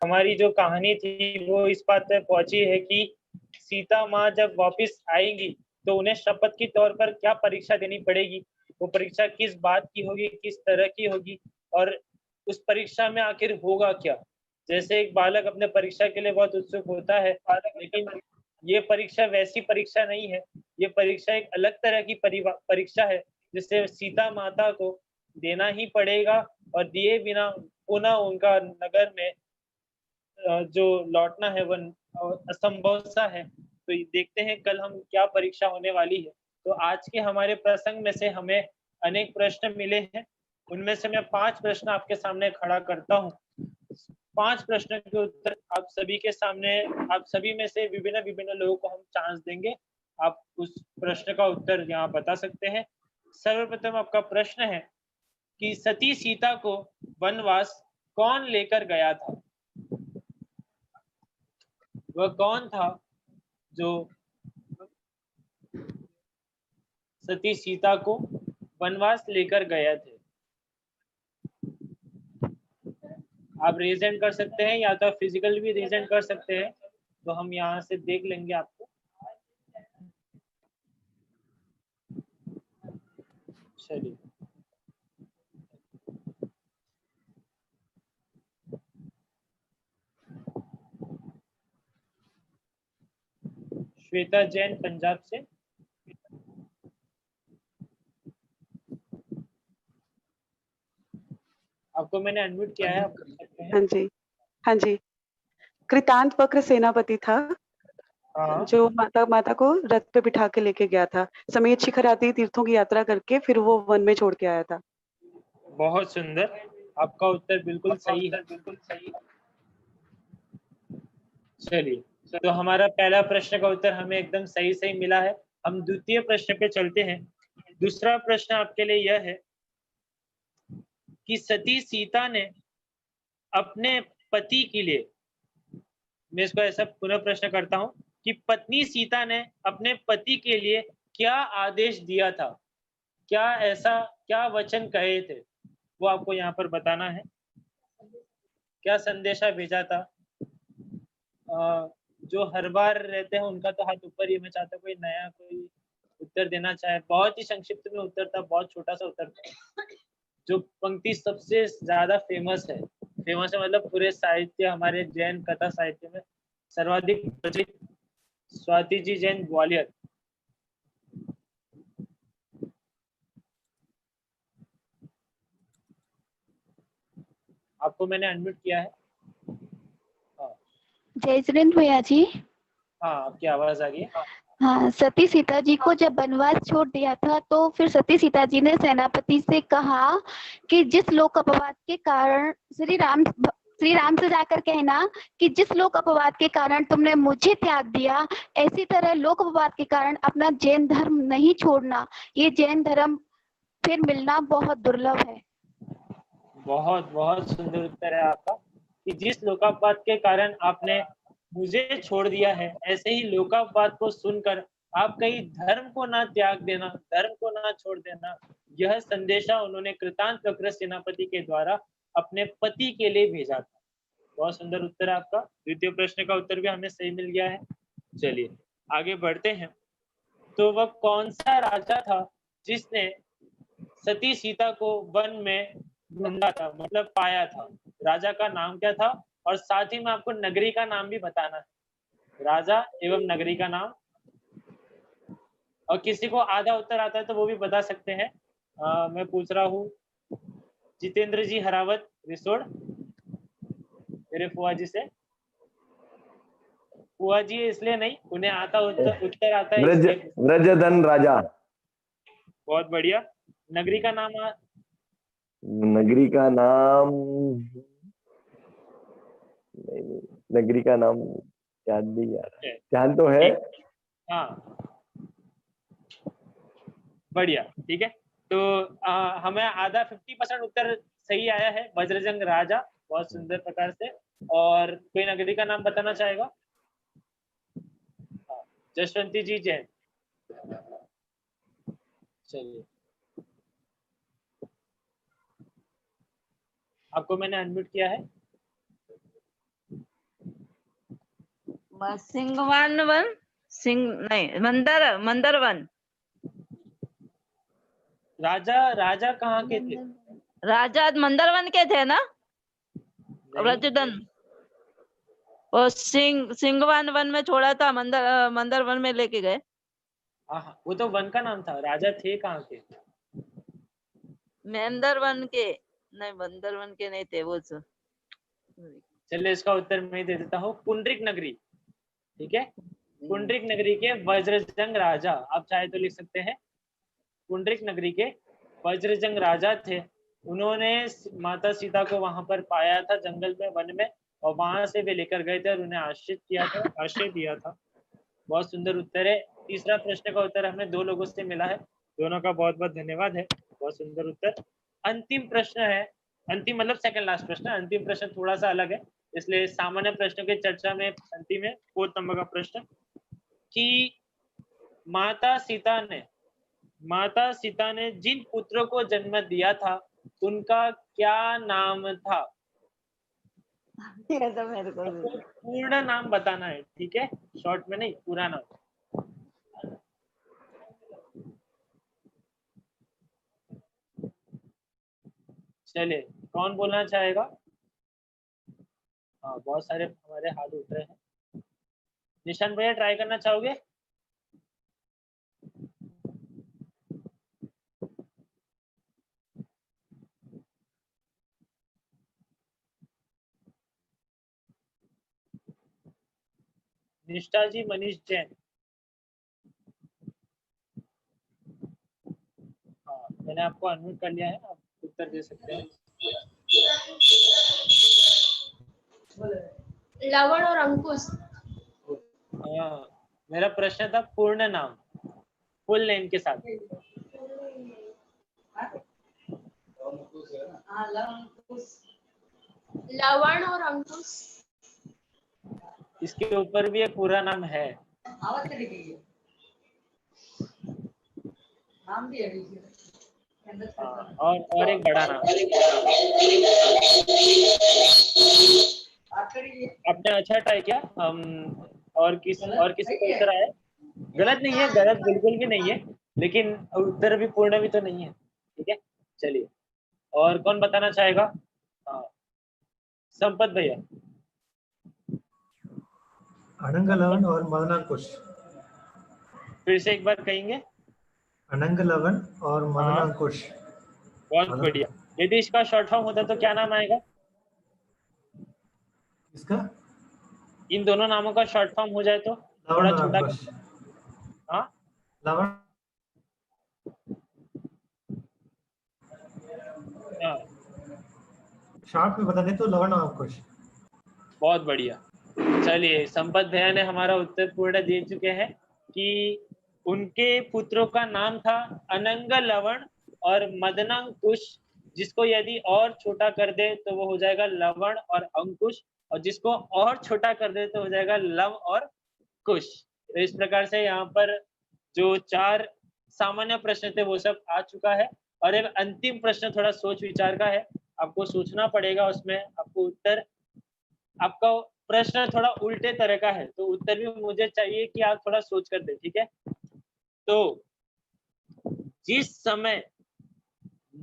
हमारी जो कहानी थी वो इस बात पर पहुंची है कि सीता माँ जब वापस आएंगी तो उन्हें शपथ के तौर पर क्या परीक्षा देनी पड़ेगी, वो परीक्षा किस बात की होगी, किस तरह की होगी, और उस परीक्षा में आखिर होगा क्या। जैसे एक बालक अपने परीक्षा के लिए बहुत उत्सुक होता है, लेकिन ये परीक्षा वैसी परीक्षा नहीं है। ये परीक्षा एक अलग तरह की परीक्षा है जिसे सीता माता को देना ही पड़ेगा, और दिए बिना पुनः उनका नगर में जो लौटना है वह असंभव सा है। तो देखते हैं कल हम क्या परीक्षा होने वाली है। तो आज के हमारे प्रसंग में से हमें अनेक प्रश्न मिले हैं, उनमें से मैं 5 प्रश्न आपके सामने खड़ा करता हूँ। 5 प्रश्न के उत्तर आप सभी के सामने, आप सभी में से विभिन्न विभिन्न लोगों को हम चांस देंगे। आप उस प्रश्न का उत्तर यहाँ बता सकते हैं। सर्वप्रथम आपका प्रश्न है कि सती सीता को वनवास कौन लेकर गया था? वह कौन था जो सती सीता को वनवास लेकर गया थे? आप रीजन कर सकते हैं या तो फिजिकल भी रीजन कर सकते हैं, तो हम यहाँ से देख लेंगे आपको। चलिए, श्वेता जैन पंजाब से। आपको मैंने अनम्यूट किया है, आप कर सकते हैं।
हाँ जी, हाँ जी। कृतांत वक्र सेनापति था जो माता को रथ पे बिठा के लेके गया था, समेत शिखर आदि तीर्थों की यात्रा करके फिर वो वन में छोड़ के आया था।
बहुत सुंदर, आपका उत्तर बिल्कुल सही है, बिल्कुल सही। चलिए, तो हमारा पहला प्रश्न का उत्तर हमें एकदम सही सही मिला है। हम द्वितीय प्रश्न पे चलते हैं। दूसरा प्रश्न आपके लिए यह है कि सती सीता ने अपने पति के लिए, मैं इसको ऐसा पुनः प्रश्न करता हूं कि पत्नी सीता ने अपने पति के लिए क्या आदेश दिया था, क्या वचन कहे थे, वो आपको यहाँ पर बताना है। क्या संदेशा भेजा था? जो हर बार रहते हैं उनका तो हाथ ऊपर ही, मैं चाहता हूँ कोई नया कोई उत्तर देना चाहे। बहुत ही संक्षिप्त में उत्तर था, बहुत छोटा सा उत्तर था। जो पंक्ति सबसे ज्यादा फेमस है मतलब पूरे साहित्य, हमारे जैन कथा साहित्य में सर्वाधिक प्रचलित, स्वाति जी जैन ग्वालियर। आपको मैंने अनम्यूट किया है।
जय जिनेन्द्र भैया जी।
हाँ, आपकी आवाज आ रही है।
हाँ, सती सीता जी को जब वनवास छोड़ दिया था तो फिर सती सीता जी ने सेनापति से कहा कि जिस लोक अपवाद के कारण श्री राम से जाकर कहना कि जिस लोक अपवाद के कारण तुमने मुझे त्याग दिया, ऐसी तरह लोक अपवाद के कारण अपना जैन धर्म नहीं छोड़ना। ये जैन धर्म फिर मिलना बहुत दुर्लभ है।
बहुत बहुत सुंदर उत्तर है आपका कि जिस लोकापवाद के कारण आपने मुझे छोड़ दिया है, ऐसे ही लोकापवाद को सुनकर आप कहीं धर्म को ना त्याग देना, धर्म को ना छोड़ देना, यह संदेशा उन्होंने कृतांत सेनापति के द्वारा अपने पति के लिए भेजा था। बहुत सुंदर उत्तर है आपका। द्वितीय प्रश्न का उत्तर भी हमें सही मिल गया है। चलिए आगे बढ़ते हैं। तो वह कौन सा राजा था जिसने सती सीता को वन में ढूंढा था, मतलब पाया था? राजा का नाम क्या था? और साथ ही में आपको नगरी का नाम भी बताना है, राजा एवं नगरी का नाम। और किसी को आधा उत्तर आता है तो वो भी बता सकते हैं। मैं पूछ रहा हूँ जितेंद्र जी हरावत रिसोड, मेरे फुआ जी से। फुआ जी इसलिए नहीं, उन्हें आता उत्तर आता है।
ब्रजधन राजा।
बहुत बढ़िया। नगरी का नाम?
नगरी का नाम नहीं, नगरी का नाम याद नहीं आ रहा। ध्यान तो है।
हाँ बढ़िया, ठीक है। तो हमें आधा 50% उत्तर सही आया है, वज्रजंग राजा। बहुत सुंदर प्रकार से। और कोई नगरी का नाम बताना चाहेगा? जसवंती जी जैन। चलिए, आपको मैंने अनम्यूट किया है।
सिंगवान वन, नहीं, मंदर वन।
राजा कहाँ के थे?
राजा मंदर वन के थे ना? ब्रजधन। और सिंगवान वन में छोड़ा था, मंदर वन में लेके गए।
हाँ, वो तो वन का नाम था, राजा थे कहाँ के?
मंदर वन के नहीं, मंदर वन के नहीं थे वो।
चलिए इसका उत्तर मैं दे देता हूँ, पुंडरिक नगरी। ठीक है, पुंडरिक नगरी के वज्रजंग राजा, आप चाहे तो लिख सकते हैं। पुंडरिक नगरी के वज्रजंग राजा थे। उन्होंने माता सीता को वहां पर पाया था, जंगल में, वन में, और वहां से वे लेकर गए थे और उन्हें आश्रय दिया था। बहुत सुंदर उत्तर है। तीसरा प्रश्न का उत्तर हमें 2 लोगों से मिला है, दोनों का बहुत बहुत धन्यवाद है। बहुत सुंदर उत्तर। अंतिम प्रश्न है, अंतिम मतलब सेकंड लास्ट प्रश्न। अंतिम प्रश्न थोड़ा सा अलग है, इसलिए सामान्य प्रश्नों की चर्चा में अंतिम है 4 नंबर का प्रश्न कि माता सीता ने जिन पुत्रों को जन्म दिया था उनका क्या नाम था?
ये तो मेरे को
पूर्ण नाम बताना है, ठीक है, शॉर्ट में नहीं, पूरा नाम। चलिए, कौन बोलना चाहेगा? हाँ, बहुत सारे हमारे हाथ उठ रहे हैं। निशान भैया ट्राई करना चाहोगे? निष्ठा जी, मनीष जैन। हाँ, मैंने आपको अनम्यूट कर लिया है, आप उत्तर दे सकते हैं।
लवण और अंकुश।
हाँ, मेरा प्रश्न था पूर्ण नाम, फुल नेम के साथ।
लवण और अंकुश।
इसके ऊपर भी एक पूरा नाम है। और एक बड़ा नाम। आपने अच्छा ट्राई किया। हम और किसी को उत्तर आया? गलत नहीं है, गलत बिल्कुल भी नहीं है, लेकिन उत्तर भी पूर्ण भी तो नहीं है। ठीक है, चलिए और कौन बताना चाहेगा? हाँ, संपत भैया।
अनंग लवण और मदनांकुश।
फिर से एक बार कहेंगे?
अनंग लवण और मदनांकुश।
बहुत बढ़िया। यदि इसका शॉर्ट फॉर्म होता तो क्या नाम आएगा?
इसका
इन दोनों नामों का शॉर्ट फॉर्म हो जाए तो थोड़ा छोटा। हाँ,
लवण। शॉर्ट में बता दे तो लवण और अंकुश।
बहुत बढ़िया। चलिए, संपत भैया ने हमारा उत्तर पूर्ण दे चुके हैं कि उनके पुत्रों का नाम था अनंग लवण और मदनांकुश, जिसको यदि और छोटा कर दे तो वो हो जाएगा लवण और अंकुश, और जिसको और छोटा कर दे तो हो जाएगा लव और कुश। तो इस प्रकार से यहाँ पर जो 4 सामान्य प्रश्न थे वो सब आ चुका है, और एक अंतिम प्रश्न थोड़ा सोच विचार का है। आपको सोचना पड़ेगा, उसमें आपको उत्तर, आपका प्रश्न थोड़ा उल्टे तरह का है, तो उत्तर भी मुझे चाहिए कि आप थोड़ा सोच कर दें। ठीक है, तो जिस समय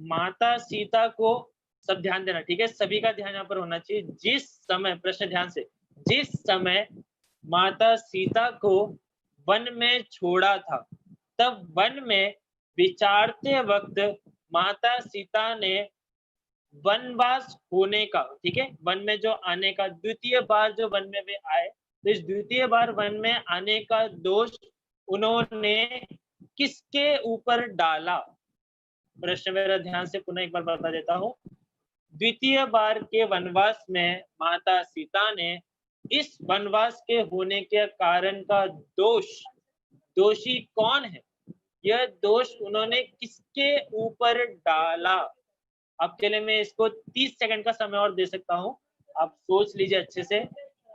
माता सीता को, सब ध्यान देना, ठीक है, सभी का ध्यान यहाँ पर होना चाहिए। जिस समय, प्रश्न ध्यान से, जिस समय माता सीता को वन में छोड़ा था, तब वन में विचारते वक्त माता सीता ने वनवास होने का, ठीक है, वन में जो आने का, द्वितीय बार जो वन में वे आए, तो इस द्वितीय बार वन में आने का दोष उन्होंने किसके ऊपर डाला? प्रश्न मेरा ध्यान से पुनः एक बार बता देता हूँ। द्वितीय बार के वनवास में माता सीता ने इस वनवास के होने के कारण का दोष, दोषी कौन है, यह दोष उन्होंने किसके ऊपर डाला? आपके लिए मैं इसको 30 सेकंड का समय और दे सकता हूँ, आप सोच लीजिए अच्छे से,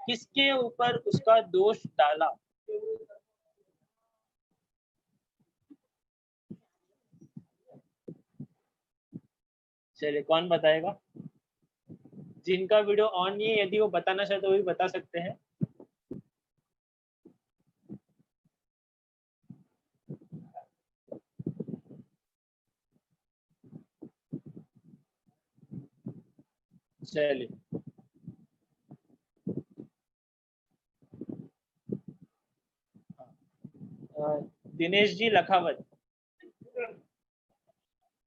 किसके ऊपर उसका दोष डाला? चलिए, कौन बताएगा? जिनका वीडियो ऑन नहीं है, यदि वो बताना चाहे तो वो भी बता सकते हैं। चलिए, दिनेश जी लखावत,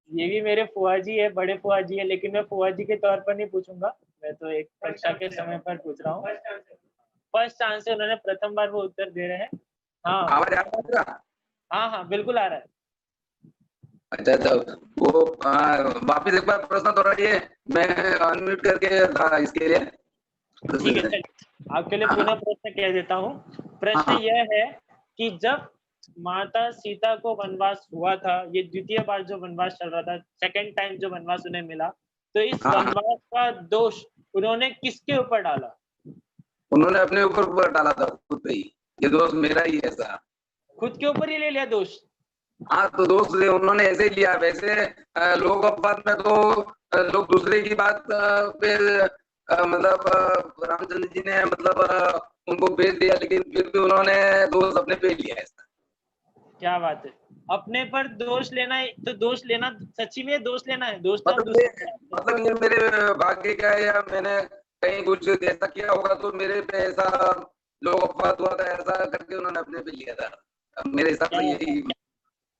ये भी मेरे फुआ जी है, बड़े फुआ जी है, लेकिन मैं फुआ जी के तौर पर नहीं पूछूंगा, मैं तो एक कक्षा के समय पर पूछ रहा हूँ। फर्स्ट चांस से उन्होंने प्रथम बार वो उत्तर दे रहे हैं। हाँ, आवाज आ रहा है? हाँ हाँ, बिल्कुल आ रहा है।
अच्छा, तो वो वापिस एक बार प्रश्न दोहराइए, मैं अनम्यूट करके था इसके लिए।
ठीक है, आपके लिए पुनः प्रश्न कह देता हूँ। प्रश्न यह है कि जब माता सीता को वनवास हुआ था, ये द्वितीय बार जो वनवास चल रहा था, सेकंड टाइम जो वनवास उन्हें मिला, तो इस वनवास का दोष उन्होंने किसके ऊपर डाला?
उन्होंने अपने ऊपर डाला था, खुद पे ही। ये दोष मेरा ही है सर।
खुद के ऊपर ही ले लिया दोष?
हाँ, तो दोष उन्होंने ऐसे ही लिया। वैसे लोग अपवाद में तो लोग दूसरे की बात पे मतलब रामचंद्र जी ने मतलब उनको भेज दिया, लेकिन फिर भी उन्होंने दोष अपने पे लिया है।
क्या बात है, अपने पर दोष लेना है, तो दोष लेना सच्ची में दोष लेना है, दोष तो
मतलब ये मेरे भाग्य का है, या मैंने कहीं कुछ ऐसा किया होगा तो मेरे पे ऐसा लोग अपवाद हुआ था, ऐसा करके उन्होंने अपने पे लिया था। मेरे हिसाब से यही।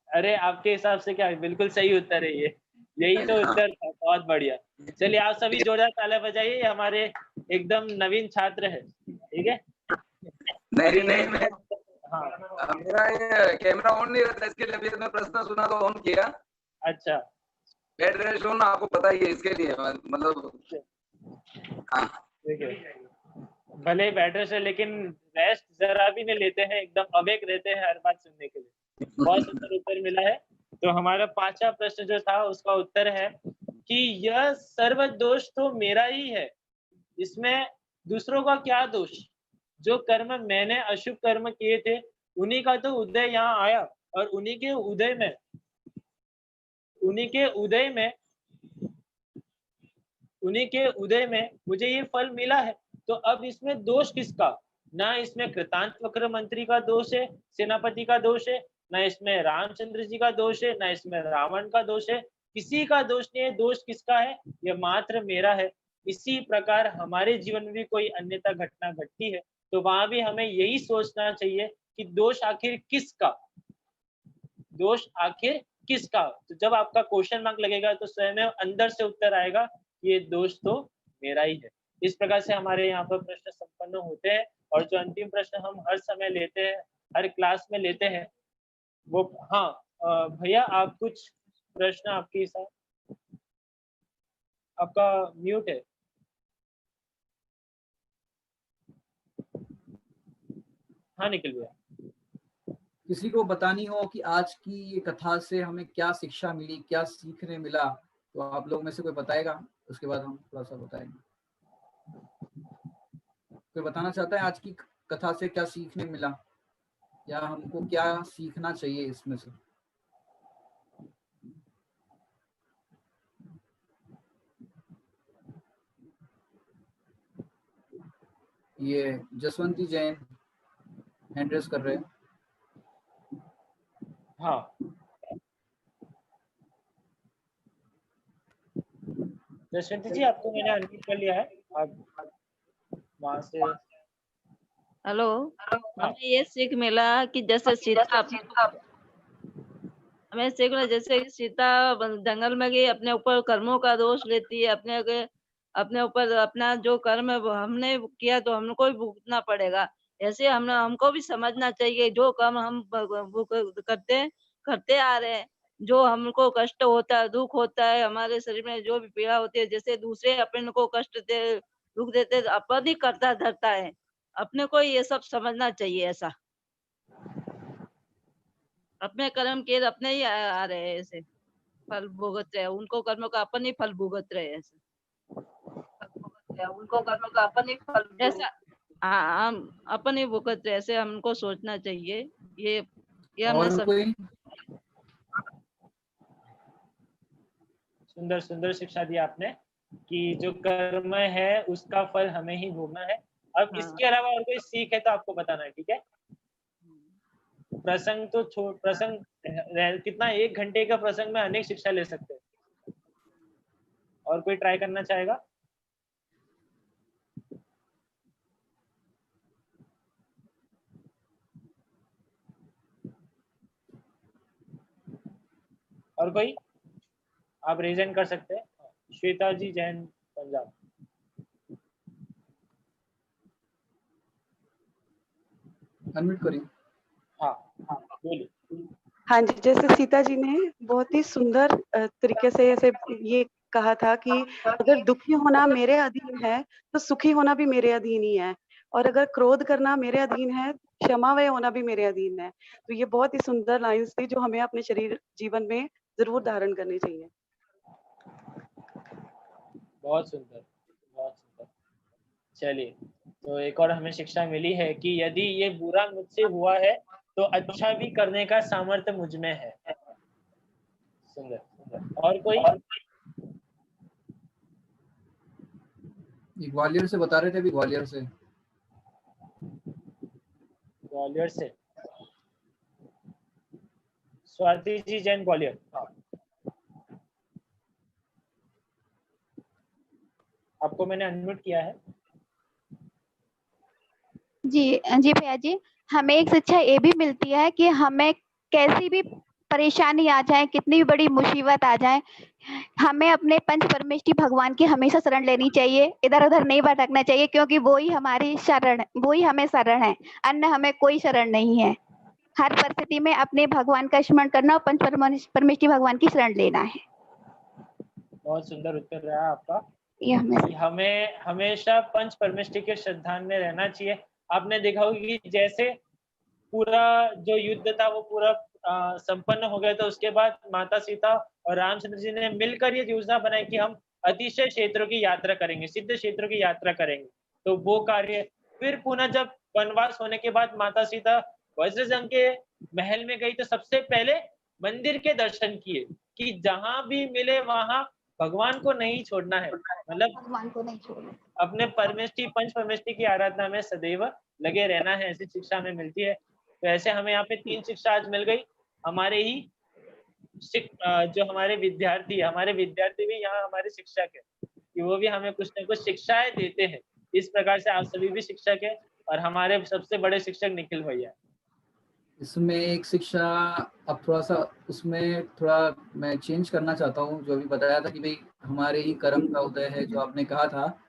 अरे आपके हिसाब से क्या, बिल्कुल सही उत्तर है ये, यही तो उत्तर था। बहुत बढ़िया। चलिए, आप सभी जोरदार तालियां बजाइए, हमारे एकदम नवीन छात्र है। ठीक है,
नहीं मैं हाँ, मेरा ये कैमरा ऑन नहीं रहता, इसके लिए अभी मैं प्रश्न सुना तो ऑन किया।
अच्छा,
एड्रेस शो ना, आपको पता ही है, इसके लिए मतलब हाँ।
भले ही बैठे से, लेकिन रेस्ट जरा भी नहीं लेते हैं, एकदम अवेक रहते हैं हर बात सुनने के लिए। बहुत सुंदर उत्तर मिला है। तो हमारा 5वां प्रश्न जो था उसका उत्तर है कि यह सर्व दोष तो मेरा ही है, इसमें दूसरों का क्या दोष? जो कर्म मैंने अशुभ कर्म किए थे उन्हीं का तो उदय यहाँ आया, और उन्हीं के उदय में मुझे ये फल मिला है। तो अब इसमें दोष किसका? ना इसमें कृतांत वक्र मंत्री का दोष है, सेनापति का दोष है, ना इसमें रामचंद्र जी का दोष है, ना इसमें रावण का दोष है, किसी का दोष नहीं है। दोष किसका है? यह मात्र मेरा है। इसी प्रकार हमारे जीवन में भी कोई अन्यथा घटना घटती है तो वहां भी हमें यही सोचना चाहिए कि दोष आखिर किसका, दोष आखिर किसका। तो जब आपका क्वेश्चन मार्क लगेगा तो स्वयं अंदर से उत्तर आएगा ये दोष तो मेरा ही है। इस प्रकार से हमारे यहाँ पर प्रश्न संपन्न होते हैं। और जो अंतिम प्रश्न हम हर समय लेते हैं, हर क्लास में लेते हैं, वो भैया आप कुछ प्रश्न आपके साथ, आपका म्यूट है। हाँ निखिल भैया।
किसी को बतानी हो कि आज की ये कथा से हमें क्या शिक्षा मिली, क्या सीखने मिला, तो आप लोग में से कोई बताएगा, उसके बाद हम थोड़ा सा बताएंगे। कोई बताना चाहता है आज की कथा से क्या सीखने मिला या हमको क्या सीखना चाहिए इसमें से? ये जसवंती जैन हैंड रेस कर रहे हैं।
हाँ जसवंती जी, आपको मैंने अनम्यूट कर लिया है, आप वहां से।
हेलो, हमें ये सीख मिला कि जैसे सीता, हमें सीख मिला जैसे सीता जंगल में गई, अपने ऊपर कर्मों का दोष लेती है, अपने ऊपर अपना जो कर्म हमने किया तो हमको भी भुगतना पड़ेगा। ऐसे हमको भी समझना चाहिए जो कर्म हम करते आ रहे हैं, जो हमको कष्ट होता है, दुख होता है, हमारे शरीर में जो भी पीड़ा होती है, जैसे दूसरे अपने को कष्ट दे, दुख देते, अपन ही करता धरता है। अपने को ये सब समझना चाहिए। ऐसा अपने कर्म के अपने ही आ रहे हैं, ऐसे फल भुगत रहे हैं, उनको कर्म का अपन ही फल भुगत रहे हैं, ऐसे उनको कर्म का अपन ही फल, ऐसा हम अपन ही भुगत रहे, ऐसे हमको सोचना चाहिए। ये हमने सब
सुंदर सुंदर शिक्षा दी आपने कि जो कर्म है उसका फल हमें ही भोगना है। अब इसके अलावा और कोई सीख है तो आपको बताना है, ठीक है? प्रसंग तो प्रसंग कितना, 1 घंटे का प्रसंग में अनेक शिक्षा ले सकते हैं। और कोई ट्राई करना चाहेगा? और कोई? आप रेजन कर सकते हैं। श्वेता जी जैन पंजाब।
अनम्यूट करिए।
हाँ बोलिए।
हाँ जी, जैसे सीता जी ने बहुत ही सुंदर तरीके से ऐसे ये कहा था कि अगर दुखी होना मेरे अधीन है तो सुखी होना भी मेरे अधीन ही है, और अगर क्रोध करना मेरे अधीन है, क्षमावय होना भी मेरे अधीन है। तो ये बहुत ही सुंदर लाइंस थी जो हमें अपने शरीर जीवन में जरूर धारण करनी चाहिए।
बहुत सुंदर, बहुत सुंदर। चलिए, तो एक और हमें शिक्षा मिली है कि यदि ये बुरा मुझसे हुआ है तो अच्छा भी करने का सामर्थ्य मुझ में है। सुंदर सुंदर। और कोई?
ग्वालियर से बता रहे थे अभी, ग्वालियर से।
ग्वालियर से स्वाति जी जैन, ग्वालियर। आपको मैंने अनम्यूट किया है।
जी जी भैया जी, हमें एक शिक्षा ये भी मिलती है कि हमें कैसी भी परेशानी आ जाए, कितनी भी बड़ी मुसीबत आ जाए, हमें अपने पंच परमेष्ठी भगवान की हमेशा शरण लेनी चाहिए, इधर उधर नहीं भटकना चाहिए, क्योंकि वो ही हमारी शरण, वो ही हमें शरण है, अन्य हमें कोई शरण नहीं है। हर परिस्थिति में अपने भगवान का स्मरण करना और पंच परमेष्ठी भगवान की शरण लेना है।
बहुत सुंदर उत्तर रहा आपका।
ये हमें
हमें हमेशा पंच परमेष्टि के श्रद्धान में रहना चाहिए। आपने देखा होगा कि जैसे पूरा जो युद्ध था वो पूरा संपन्न हो गया, तो उसके बाद माता सीता और रामचंद्र जी ने मिलकर ये योजना बनाई कि हम अतिशय क्षेत्रों की यात्रा करेंगे, सिद्ध क्षेत्रों की यात्रा करेंगे। तो वो कार्य फिर पुनः जब वनवास होने के बाद माता सीता वज्रजंग के महल में गई, तो सबसे पहले मंदिर के दर्शन किए कि जहां भी मिले वहां भगवान को नहीं छोड़ना है, मतलब
भगवान को नहीं छोड़ना।
अपने परमेष्टि पंच परमेष्टि की आराधना में सदैव लगे रहना है, ऐसी शिक्षा हमें मिलती है। तो ऐसे हमें यहाँ पे 3 शिक्षा आज मिल गई। हमारे ही जो हमारे विद्यार्थी भी यहाँ हमारे शिक्षक है कि वो भी हमें कुछ न कुछ शिक्षाएं देते हैं। इस प्रकार से आप सभी भी शिक्षक है और हमारे सबसे बड़े शिक्षक निखिल भैया।
इसमें एक शिक्षा अब थोड़ा सा उसमें थोड़ा मैं चेंज करना चाहता हूँ। जो अभी बताया था कि भाई हमारे ही कर्म का उदय है, जो आपने कहा था,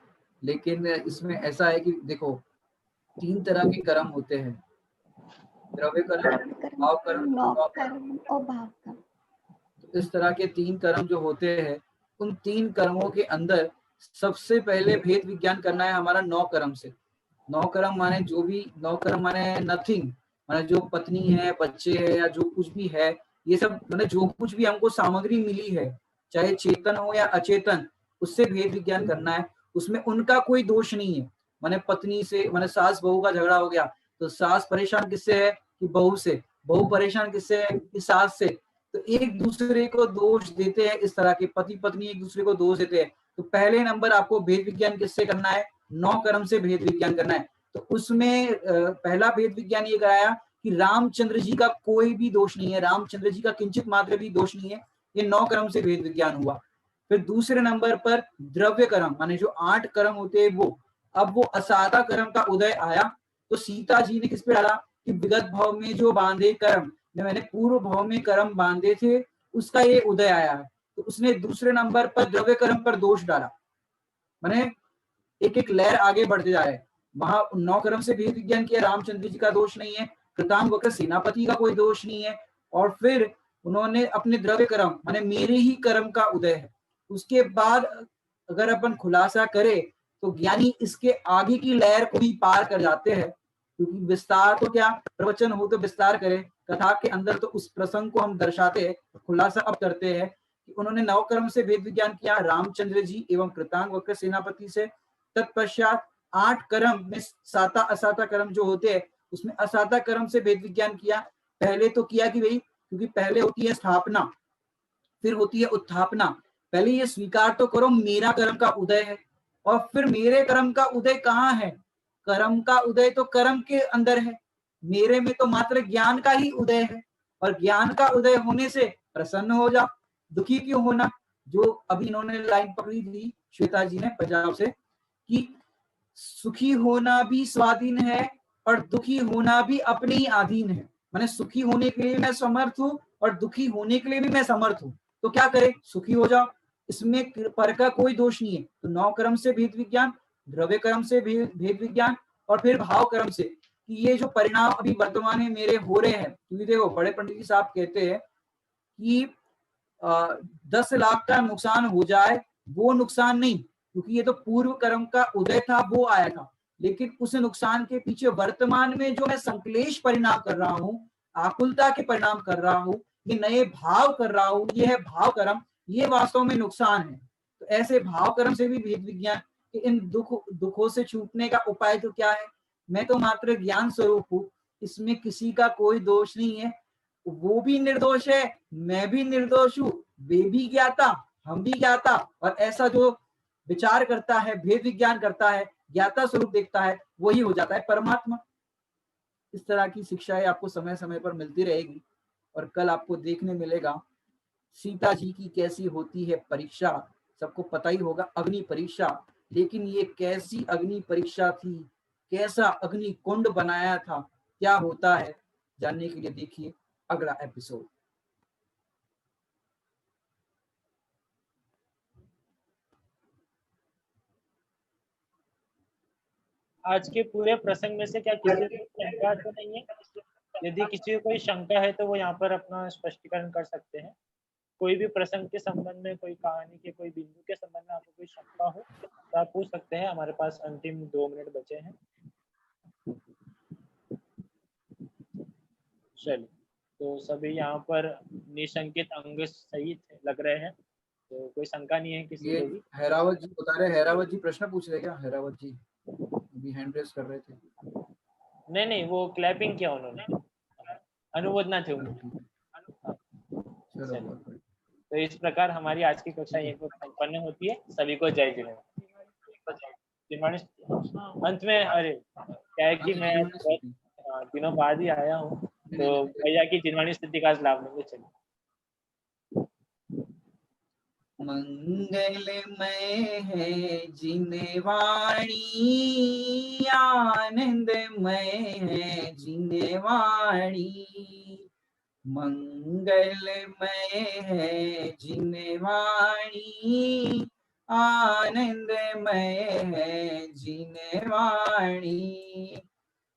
लेकिन इसमें ऐसा है कि देखो 3 तरह के कर्म होते हैं, द्रव्य कर्म, भाव कर्म,
और भाव कर्म।
तो इस तरह के 3 कर्म जो होते हैं, उन 3 कर्मों के अंदर सबसे पहले भेद विज्ञान करना है हमारा 9 कर्म से। 9 कर्म माने जो भी 9 कर्म माने नथिंग, माने जो पत्नी है, बच्चे है या जो कुछ भी है, ये सब माने जो कुछ भी हमको सामग्री मिली है, चाहे चेतन हो या अचेतन, उससे भेद विज्ञान करना है। उसमें उनका कोई दोष नहीं है। माने पत्नी से, माने सास बहू का झगड़ा हो गया तो सास परेशान किससे है कि बहू से, बहू परेशान किससे है कि सास से। तो एक दूसरे को दोष देते हैं, इस तरह के पति पत्नी एक दूसरे को दोष देते हैं। तो पहले नंबर आपको भेद विज्ञान किससे करना है? 9 कर्म से भेद विज्ञान करना है। तो उसमें पहला भेद विज्ञान ये कराया कि रामचंद्र जी का कोई भी दोष नहीं है, रामचंद्र जी का किंचित मात्र भी दोष नहीं है। ये 9 कर्म से भेद विज्ञान हुआ। फिर दूसरे नंबर पर द्रव्य कर्म, माने जो 8 कर्म होते हैं वो, अब वो असाधा कर्म का उदय आया। तो सीता जी ने किस पे डाला कि विगत भाव में जो बांधे कर्म, मैंने पूर्व भाव में कर्म बांधे थे, उसका ये उदय आया है। तो उसने दूसरे नंबर पर द्रव्य कर्म पर दोष डाला, माने एक एक लहर आगे बढ़ते जा रहे हैं। वहां 9 कर्म से भेद विज्ञान किया, रामचंद्र जी का दोष नहीं है, कृतांग वक्र सेनापति का कोई दोष नहीं है। और फिर उन्होंने अपने द्रव्य कर्म, माने मेरे ही कर्म का उदय है। उसके बाद अगर अपन खुलासा करें तो ज्ञानी इसके आगे की लहर को भी पार कर जाते हैं, क्योंकि विस्तार तो क्या, प्रवचन हो तो विस्तार करें, कथा के अंदर तो उस प्रसंग को हम दर्शाते हैं। खुलासा अब करते हैं कि उन्होंने 9 कर्म से भेद विज्ञान किया रामचंद्र जी एवं कृतांग वक्र सेनापति से। तत्पश्चात 8 कर्म में साता असाता कर्म जो होते हैं, उसमें असाता कर्म से भेद विज्ञान किया। पहले तो किया कि भाई, क्योंकि पहले होती है स्थापना, फिर होती है उत्थापना। पहले ये स्वीकार तो करो मेरा कर्म का उदय है, और फिर मेरे कर्म का उदय कहाँ है? कर्म का उदय तो कर्म के अंदर है, मेरे में तो मात्र ज्ञान का ही उदय है। और ज्ञान का उदय होने से प्रसन्न हो जा, दुखी क्यों होना? जो अभी इन्होंने लाइन पकड़ी थी श्वेता जी ने पंजाब से, कि सुखी होना भी स्वाधीन है और दुखी होना भी अपने ही अधीन है। माने सुखी होने के लिए मैं समर्थ हूँ और दुखी होने के लिए भी मैं समर्थ हूँ। तो क्या करे? सुखी हो जाओ, इसमें पर का कोई दोष नहीं है। तो 9 कर्म से भेद विज्ञान, द्रव्य कर्म से भेद विज्ञान, और फिर भाव कर्म से कि ये जो परिणाम अभी वर्तमान में मेरे हो रहे हैं, क्योंकि देखो बड़े पंडित जी साहब कहते हैं कि 10 लाख का नुकसान हो जाए वो नुकसान नहीं, क्योंकि ये तो पूर्व कर्म का उदय था, वो आया था। लेकिन उस नुकसान के पीछे वर्तमान में जो मैं संक्लेश परिणाम कर रहा हूँ, आकुलता के परिणाम कर रहा हूँ, ये नए भाव कर रहा हूँ, ये है भाव कर्म, ये वास्तव में नुकसान है। तो ऐसे भाव कर्म से भी भेद विज्ञान कि इन दुखों से छूटने का उपाय तो क्या है? मैं तो मात्र ज्ञान स्वरूप हूँ, इसमें किसी का कोई दोष नहीं है। वो भी निर्दोष है, मैं भी निर्दोष हूँ, वे भी ज्ञाता, हम भी ज्ञाता। और ऐसा जो विचार करता है, भेद विज्ञान करता है, ज्ञाता स्वरूप देखता है, वही हो जाता है परमात्मा। इस तरह की शिक्षाएं आपको समय समय पर मिलती रहेगी। और कल आपको देखने मिलेगा सीता जी की कैसी होती है परीक्षा। सबको पता ही होगा अग्नि परीक्षा, लेकिन ये कैसी अग्नि परीक्षा थी, कैसा अग्नि कुंड बनाया था, क्या होता है, जानने के लिए देखिए अगला एपिसोड।
आज के पूरे प्रसंग में से क्या किसी को शंका तो नहीं है? यदि किसी को कोई शंका है तो वो यहाँ पर अपना स्पष्टीकरण कर सकते हैं। कोई भी प्रसंग के संबंध में, कोई कहानी के कोई बिंदु के संबंध में आपको कोई शंका हो तो आप पूछ सकते हैं। हमारे पास अंतिम 2 मिनट बचे हैं। चलिए, तो सभी यहाँ पर निशंकित अंग सहित लग रहे हैं, तो कोई शंका नहीं है किसी
ये
को भी।
हैरावत जी बता रहे, हैरावत जी प्रश्न पूछ रहे क्या? हैरावत जी अभी हैंड रेस कर रहे थे।
नहीं, वो क्लैपिंग किया उन्होंने, अनुमोदना थे उनकी।
चलो,
तो इस प्रकार हमारी आज की कक्षा यहीं पर संपन्न होती है। सभी को जय जिनेन्द्र। अंत में अरे क्या है कि मैं दिनों बाद ही आया हूँ, तो भैया की जिनवाणी स्तुति का लाभ लेंगे। चलिए।
मंगलमय है जिनेवाणी, आनंदमय है जिनेवाणी। मंगलमय है जिनेवाणी, आनंदमय है जिनेवाणी।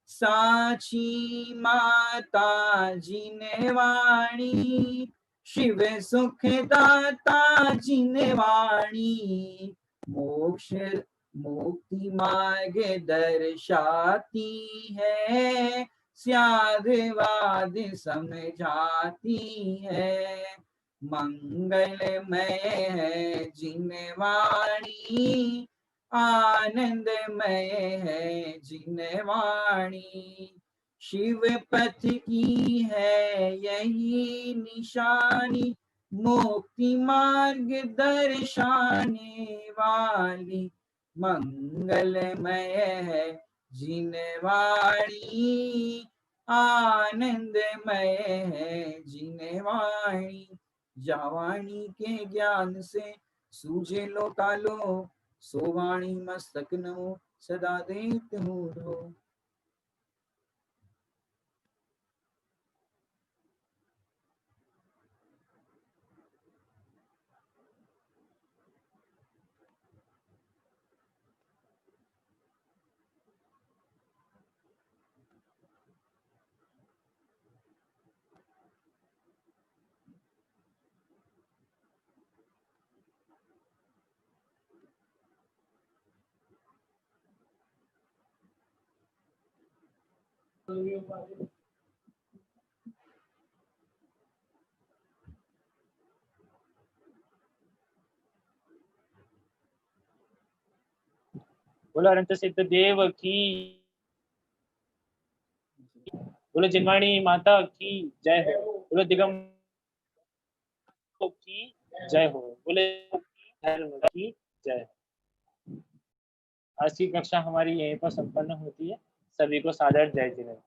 साची माता जिनेवाणी, शिव सुखदाता जिनेवाणी। मोक्ष मुक्ति मार्ग दर्शाती है, स्यादवाद समझाती है। मंगलमय है जिनेवाणी, आनंदमय है जिनेवाणी। शिव पथ की है यही निशानी, मुक्ति मार्ग दर्शाने वाली। मंगलमय है जिनेवाणी, आनंदमय है जिनेवाणी। जावाणी के ज्ञान से सूझे लो तालो, सोवाणी मस्तक नमो सदा देत हो।
बोलो अनंत सिद्ध देव की, बोलो जिनवाणी माता की जय हो, बोलो दिगंबर की जय हो, बोले धर्म की जय। आज की कक्षा हमारी यहीं पर संपन्न होती है। सभी को सादर जय जिनेन्द्र।